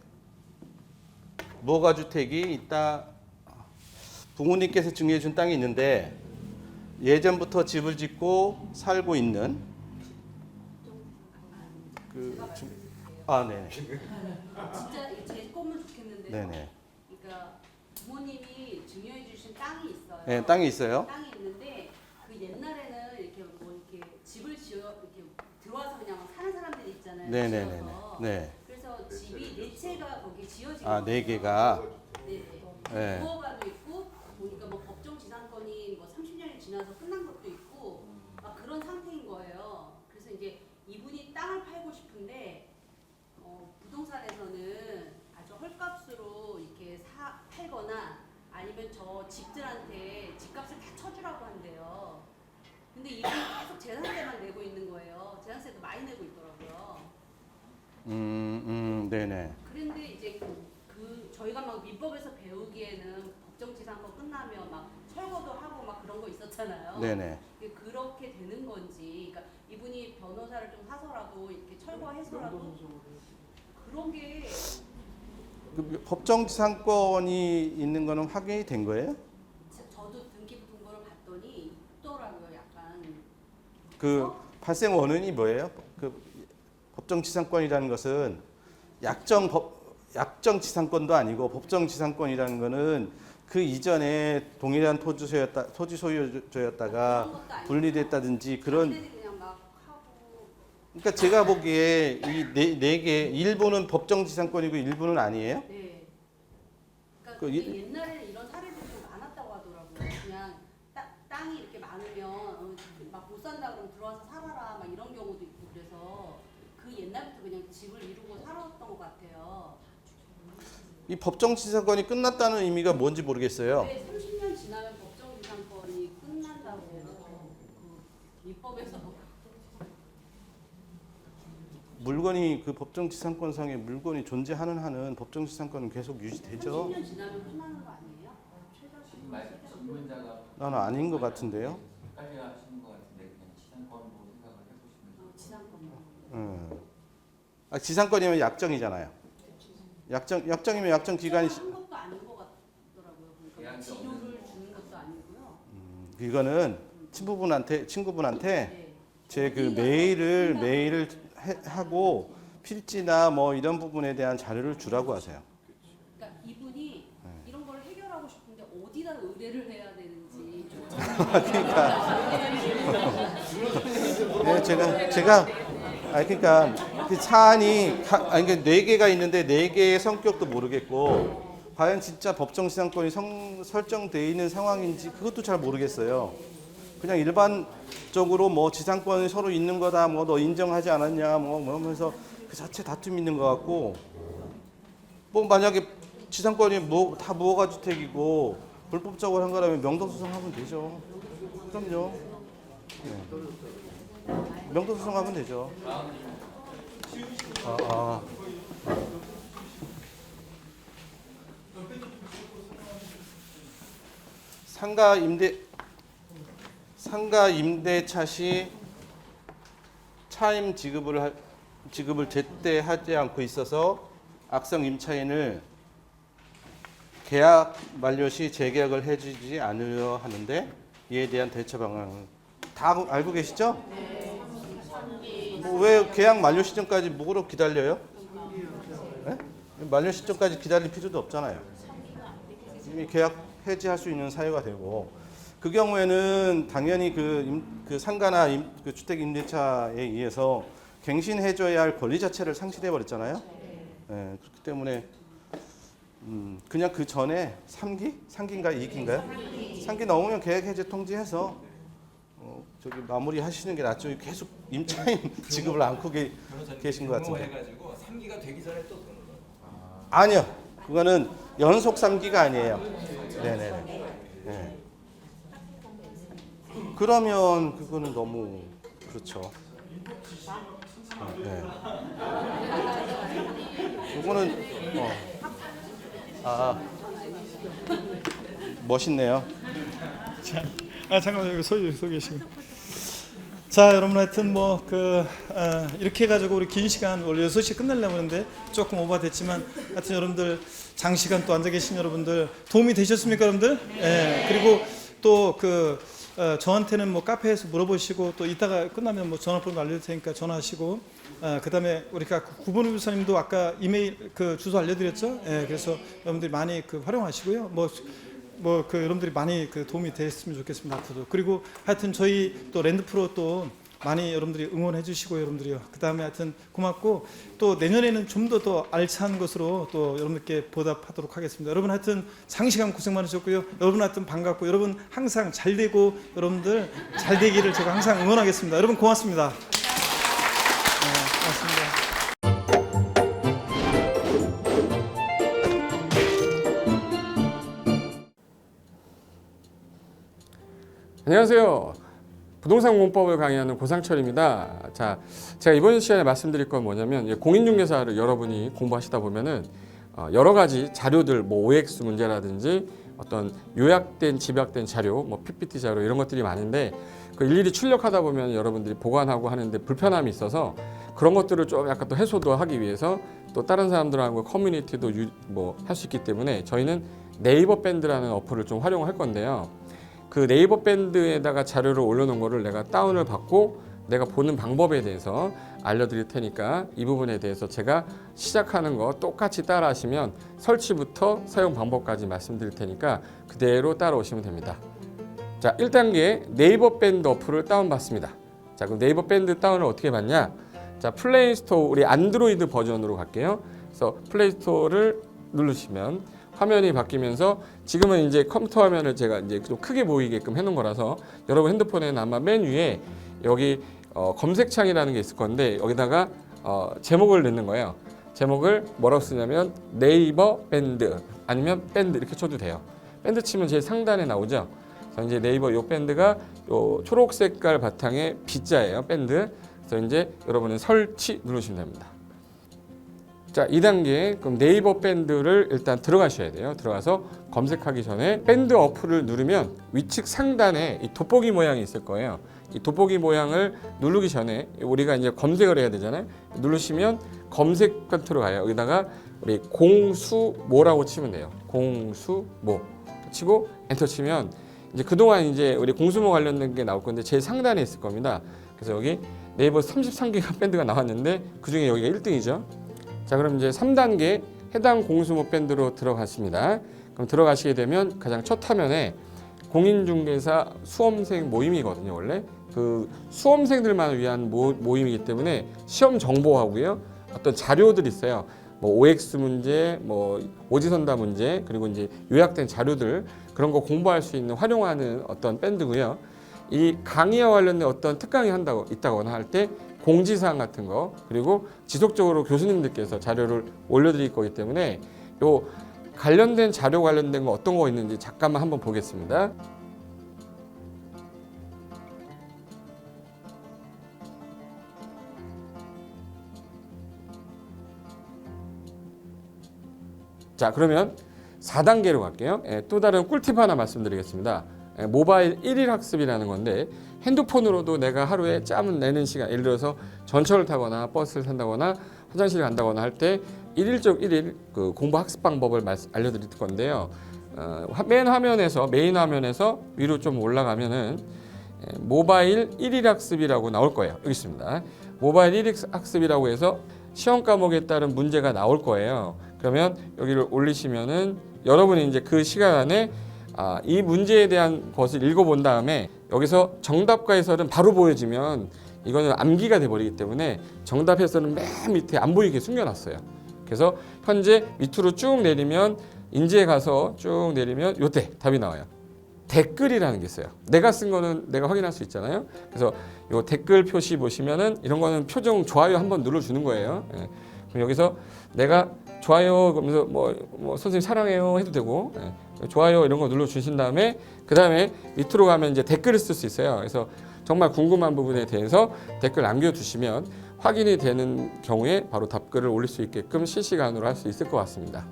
무허가 주택이 있다. 부모님께서 증여해 준 땅이 있는데 예전부터 집을 짓고 살고 있는 네. 진짜 제 거면 좋겠는데요. 네네. 그러니까 부모님이 증여해 주신 땅이 있어요. 네, 땅이 있어요. 땅이 있는데 그 옛날에는 이렇게 집을 지어 이렇게 들어와서 그냥 사는 사람들이 있잖아요. 네네네. 지어서. 네. 그래서 집이 네 채가 거기 지어진 네 개가. 네네. 네. 무허가도 있고 보니까 뭐 법정 지상권이 뭐 30년이 지나서 끝난 것도 있고 막 그런 상태인 거예요. 그래서 이제 이분이 땅을 팔고 싶은데 부동산에서는 아주 헐값으로 이렇게 팔거나 아니면 저 집들한테 집값을 다 쳐주라고 한대요. 근데 이분이 계속 재산세만 내고 있는 거예요. 재산세도 많이 내고 있더라고요. 네네. 그런데 이제 저희가 막 민법에서 배우기에는 법정지상권 끝나면 막 철거도 하고 막 그런 거 있었잖아요. 네네. 그렇게 되는 건지, 그러니까 이분이 변호사를 좀 사서라도 이렇게 철거해서라도 그런 게 법정지상권이 있는 거는 확인이 된 거예요? 저도 등기부등본을 봤더니 있더라고요, 약간. 발생 원인이 뭐예요? 법정지상권이라는 것은 약정지상권도 아니고 법정지상권이라는 거는 그 이전에 동일한 토지 소유자였다가 분리됐다든지 그런. 그냥 막 하고. 그러니까 제가 보기에 이 네 개 일부는 법정지상권이고 일부는 아니에요? 네. 그러니까 그 옛날에는 이런 사례들이 좀 많았다고 하더라고요. 그냥 땅이 이렇게 많으면 막 못 산다 그러면 들어와서 살아라 막 이런 경우도 있고 그래서 그 옛날부터 그냥 집을 이루고 살았던 것 같아요. 이 법정지상권이 끝났다는 의미가 뭔지 모르겠어요. 왜 30년 지나면 법정지상권이 끝난다고 그 입법에서 물건이 그 법정지상권상의 물건이 존재하는 한은 법정지상권은 계속 유지되죠. 30년 지나면 끝나는 거 아니에요? 지금 질문자가 나는 아닌 것 같은데요. 헷갈려 하시는 것 같은데 그냥 지상권으로 생각을 해보시면 지상권. 지상권이면 약정이잖아요. 약정이면 약정 기간이 한 것도 아닌 것 같더라고요. 그러니까 계약이 진료를 주는 것도 아니고요. 이거는 친구분한테 네. 제 그 메일을 하고 필지나 뭐 이런 부분에 대한 자료를 주라고 하세요. 그러니까 이분이 이런 걸 해결하고 싶은데 어디다 의뢰를 해야 되는지 좀 네, 제가 그러니까 그 사안이 그러니까 4개가 있는데 4개의 성격도 모르겠고 과연 진짜 법정지상권이 설정돼 있는 상황인지 그것도 잘 모르겠어요. 그냥 일반적으로 뭐 지상권이 서로 있는 거다, 뭐 너 인정하지 않았냐, 뭐 하면서 그 자체 다툼이 있는 것 같고, 뭐 만약에 지상권이 다 무허가 주택이고 불법적으로 한 거라면 명도소송하면 되죠. 그럼요. 네. 명도소송하면 되죠. 상가 임대차 시 차임 지급을 제때 하지 않고 있어서 악성 임차인을 계약 만료 시 재계약을 해주지 않으려 하는데 이에 대한 대처 방안 다 알고 계시죠? 왜 계약 만료 시점까지 뭐로 기다려요? 네? 만료 시점까지 기다릴 필요도 없잖아요. 이미 계약 해지할 수 있는 사유가 되고 그 경우에는 당연히 그 상가나 그 주택 임대차에 의해서 갱신해줘야 할 권리 자체를 상실해 버렸잖아요. 네, 그렇기 때문에 그냥 그 전에 3기인가 2기인가요? 3기 넘으면 계약 해제 통지해서 저기 마무리 하시는 게 낫죠. 계속 임차인 지급을 안고 계신 것 같은데. 해가지고 3기가 되기 전에 또 그런 거. 아니요. 그거는 연속 3기가 아니에요. 네네. 네. 그러면 그거는 너무 그렇죠. 네. 이거는 멋있네요. 잠깐만요. 소개시고. 자, 여러분 하여튼 이렇게 해가지고 우리 긴 시간 원래 6시에 끝내려고 하는데 조금 오버됐지만 하여튼 여러분들 장시간 또 앉아 계신 여러분들 도움이 되셨습니까, 여러분들? 예. 그리고 또 저한테는 뭐 카페에서 물어보시고 또 이따가 끝나면 뭐 전화번호 알려드릴 테니까 전화하시고 그다음에 우리가 구본우 교사님도 아까 이메일 그 주소 알려드렸죠? 예. 그래서 여러분들이 많이 활용하시고요. 여러분들이 많이 도움이 됐으면 좋겠습니다. 앞으로도. 그리고 하여튼 저희 또 랜드프로 또 많이 여러분들이 응원해 주시고 여러분들이요. 그 다음에 하여튼 고맙고 또 내년에는 좀 더 알찬 것으로 또 여러분들께 보답하도록 하겠습니다. 여러분 하여튼 장시간 고생 많으셨고요. 여러분 하여튼 반갑고 여러분 항상 잘 되고 여러분들 잘 되기를 제가 항상 응원하겠습니다. 여러분 고맙습니다. 고맙습니다. 안녕하세요. 부동산 공법을 강의하는 고상철입니다. 자, 제가 이번 시간에 말씀드릴 건 뭐냐면 공인중개사를 여러분이 공부하시다 보면은 여러 가지 자료들, 뭐 OX 문제라든지 어떤 요약된 집약된 자료, 뭐 PPT 자료 이런 것들이 많은데 그 일일이 출력하다 보면 여러분들이 보관하고 하는데 불편함이 있어서 그런 것들을 좀 약간 또 해소도 하기 위해서 또 다른 사람들하고 커뮤니티도 할 수 있기 때문에 저희는 네이버 밴드라는 어플을 좀 활용할 건데요. 그 네이버 밴드에다가 자료를 올려놓은 거를 내가 다운을 받고 내가 보는 방법에 대해서 알려드릴 테니까 이 부분에 대해서 제가 시작하는 거 똑같이 따라 하시면 설치부터 사용 방법까지 말씀드릴 테니까 그대로 따라오시면 됩니다. 자, 1단계 네이버 밴드 어플을 다운받습니다. 자, 그럼 네이버 밴드 다운을 어떻게 받냐? 자, 플레이스토어 우리 안드로이드 버전으로 갈게요. 그래서 플레이스토어를 누르시면 화면이 바뀌면서 지금은 이제 컴퓨터 화면을 제가 이제 좀 크게 보이게끔 해놓은 거라서 여러분 핸드폰에는 아마 맨 위에 여기 검색창이라는 게 있을 건데 여기다가 제목을 넣는 거예요. 제목을 뭐라고 쓰냐면 네이버 밴드 아니면 밴드 이렇게 쳐도 돼요. 밴드 치면 제일 상단에 나오죠. 그래서 이제 네이버 요 밴드가 요 초록 색깔 바탕에 B자예요. 밴드. 그래서 이제 여러분은 설치 누르시면 됩니다. 자, 2단계 그럼 네이버 밴드를 일단 들어가셔야 돼요. 들어가서 검색하기 전에 밴드 어플을 누르면 위측 상단에 이 돋보기 모양이 있을 거예요. 이 돋보기 모양을 누르기 전에 우리가 이제 검색을 해야 되잖아요. 누르시면 검색 컨트롤 가요. 여기다가 우리 공수모라고 치면 돼요. 공수모 치고 엔터 치면 이제 그동안 이제 우리 공수모 관련된 게 나올 건데 제일 상단에 있을 겁니다. 그래서 여기 네이버 33개가 밴드가 나왔는데 그 중에 여기가 1등이죠. 자, 그럼 이제 3단계 해당 공수모 밴드로 들어갔습니다. 그럼 들어가시게 되면 가장 첫 화면에 공인중개사 수험생 모임이거든요. 원래 그 수험생들만 위한 모임이기 때문에 시험 정보하고요. 어떤 자료들이 있어요. 뭐 OX 문제, 뭐 오지선다 문제, 그리고 이제 요약된 자료들 그런 거 공부할 수 있는 활용하는 어떤 밴드고요. 이 강의와 관련된 어떤 특강이 있다거나 할 때 공지사항 같은 거 그리고 지속적으로 교수님들께서 자료를 올려드릴 거기 때문에 요 관련된 자료 관련된 거 어떤 거 있는지 잠깐만 한번 보겠습니다. 자, 그러면 4단계로 갈게요. 또 다른 꿀팁 하나 말씀드리겠습니다. 모바일 1일 학습이라는 건데 핸드폰으로도 내가 하루에 짬을 내는 시간, 예를 들어서 전철을 타거나 버스를 탄다거나 화장실을 간다거나 할 때 1일적 1일 그 공부 학습 방법을 알려드릴 건데요. 메인 화면에서 위로 좀 올라가면은 모바일 1일 학습이라고 나올 거예요. 여기 있습니다. 모바일 1일 학습이라고 해서 시험 과목에 따른 문제가 나올 거예요. 그러면 여기를 올리시면은 여러분이 이제 그 시간 안에 이 문제에 대한 것을 읽어본 다음에 여기서 정답과 해설은 바로 보여지면 이거는 암기가 돼버리기 때문에 정답 해설은 맨 밑에 안 보이게 숨겨놨어요. 그래서 현재 밑으로 쭉 내리면 인지에 가서 쭉 내리면 요때 답이 나와요. 댓글이라는 게 있어요. 내가 쓴 거는 내가 확인할 수 있잖아요. 그래서 요 댓글 표시 보시면은 이런 거는 표정 좋아요 한번 눌러주는 거예요. 그럼 여기서 내가 좋아요 그러면서 뭐 선생님 사랑해요 해도 되고 좋아요 이런 거 눌러주신 다음에 그 다음에 밑으로 가면 이제 댓글을 쓸 수 있어요. 그래서 정말 궁금한 부분에 대해서 댓글 남겨주시면 확인이 되는 경우에 바로 답글을 올릴 수 있게끔 실시간으로 할 수 있을 것 같습니다.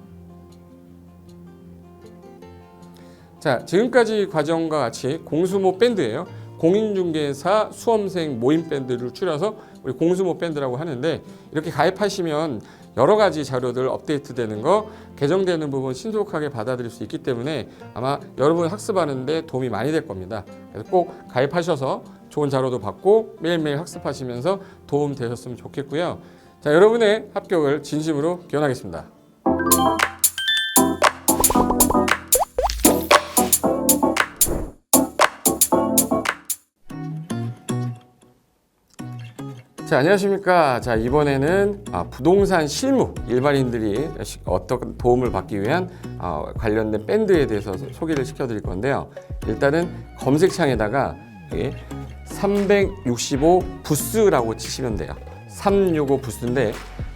자, 지금까지 과정과 같이 공수모 밴드예요. 공인중개사 수험생 모임 밴드를 줄여서 우리 공수모 밴드라고 하는데 이렇게 가입하시면 여러 가지 자료들 업데이트되는 거, 개정되는 부분 신속하게 받아들일 수 있기 때문에 아마 여러분 학습하는데 도움이 많이 될 겁니다. 그래서 꼭 가입하셔서 좋은 자료도 받고 매일매일 학습하시면서 도움 되셨으면 좋겠고요. 자, 여러분의 합격을 진심으로 기원하겠습니다. 자, 안녕하십니까. 자, 이번에는 부동산 실무 일반인들이 어떤 도움을 받기 위한 관련된 밴드에 대해서 소개를 시켜드릴 건데요. 일단은 검색창에다가 365 부스라고 치시면 돼요. 365 부스인데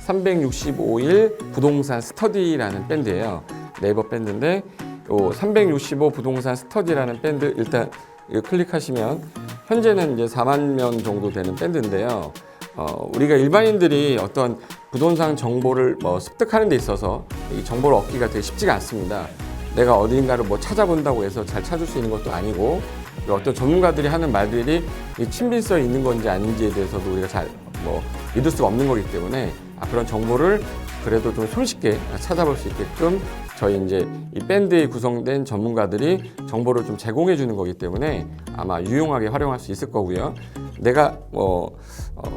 365일 부동산 스터디라는 밴드예요. 네이버 밴드인데 요 365 부동산 스터디라는 밴드 일단 클릭하시면 현재는 이제 4만 명 정도 되는 밴드인데요. 우리가 일반인들이 어떤 부동산 정보를 습득하는 데 있어서 이 정보를 얻기가 되게 쉽지가 않습니다. 내가 어딘가를 찾아본다고 해서 잘 찾을 수 있는 것도 아니고 어떤 전문가들이 하는 말들이 이 친밀성이 있는 건지 아닌지에 대해서도 우리가 잘 믿을 수가 없는 거기 때문에 그런 정보를 그래도 좀 손쉽게 찾아볼 수 있게끔 저희 이제 이 밴드에 구성된 전문가들이 정보를 좀 제공해 주는 거기 때문에 아마 유용하게 활용할 수 있을 거고요. 내가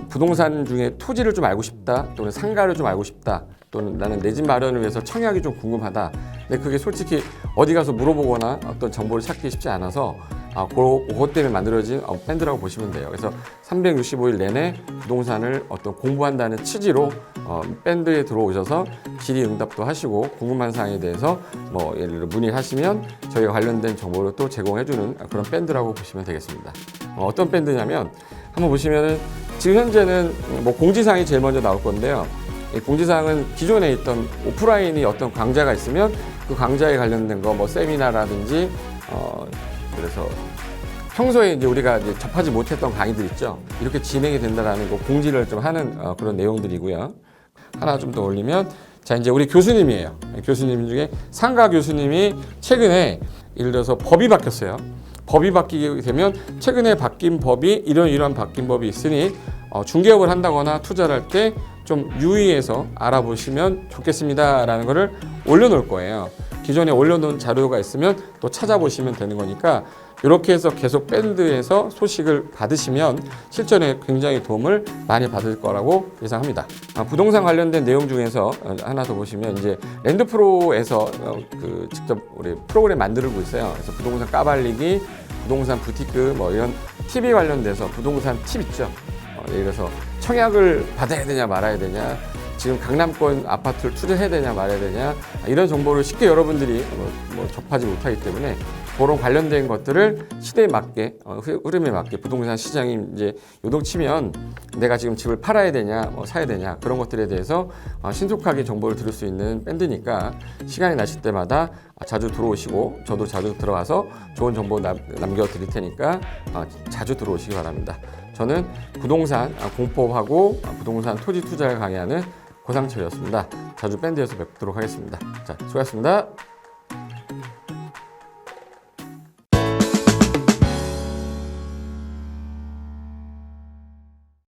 부동산 중에 토지를 좀 알고 싶다 또는 상가를 좀 알고 싶다 또는 나는 내 집 마련을 위해서 청약이 좀 궁금하다. 근데 그게 솔직히 어디 가서 물어보거나 어떤 정보를 찾기 쉽지 않아서 그것 때문에 만들어진 밴드라고 보시면 돼요. 그래서 365일 내내 부동산을 어떤 공부한다는 취지로 밴드에 들어오셔서 질의응답도 하시고 궁금한 사항에 대해서 예를 들어 문의를 하시면 저희가 관련된 정보를 또 제공해주는 그런 밴드라고 보시면 되겠습니다. 어떤 밴드냐면 한번 보시면은 지금 현재는 공지사항이 제일 먼저 나올 건데요. 이 공지사항은 기존에 있던 오프라인이 어떤 강좌가 있으면 그 강좌에 관련된 거 뭐 세미나라든지 그래서 평소에 이제 우리가 이제 접하지 못했던 강의들 있죠. 이렇게 진행이 된다라는 거 공지를 좀 하는 그런 내용들이고요. 하나 좀 더 올리면 자 이제 우리 교수님이에요. 교수님 중에 상가 교수님이 최근에 예를 들어서 법이 바뀌었어요. 법이 바뀌게 되면 최근에 바뀐 법이 이런 바뀐 법이 있으니 중개업을 한다거나 투자를 할 때 좀 유의해서 알아보시면 좋겠습니다라는 거를 올려놓을 거예요. 기존에 올려놓은 자료가 있으면 또 찾아보시면 되는 거니까 이렇게 해서 계속 밴드에서 소식을 받으시면 실전에 굉장히 도움을 많이 받을 거라고 예상합니다. 부동산 관련된 내용 중에서 하나 더 보시면 이제 랜드프로에서 그 직접 우리 프로그램 만들고 있어요. 그래서 부동산 까발리기, 부동산 부티크 뭐 이런 TV 관련돼서 부동산 팁 있죠. 예를 들어서 청약을 받아야 되냐 말아야 되냐, 지금 강남권 아파트를 투자해야 되냐 말아야 되냐, 이런 정보를 쉽게 여러분들이 뭐 접하지 못하기 때문에 그런 관련된 것들을 시대에 맞게 흐름에 맞게 부동산 시장이 이제 요동치면 내가 지금 집을 팔아야 되냐 뭐 사야 되냐 그런 것들에 대해서 신속하게 정보를 들을 수 있는 밴드니까 시간이 나실 때마다 자주 들어오시고 저도 자주 들어가서 좋은 정보 남겨드릴 테니까 자주 들어오시기 바랍니다. 저는 부동산 공법하고 부동산 토지 투자를 강의하는 고상철이었습니다. 자주 밴드에서 뵙도록 하겠습니다. 자, 수고하셨습니다.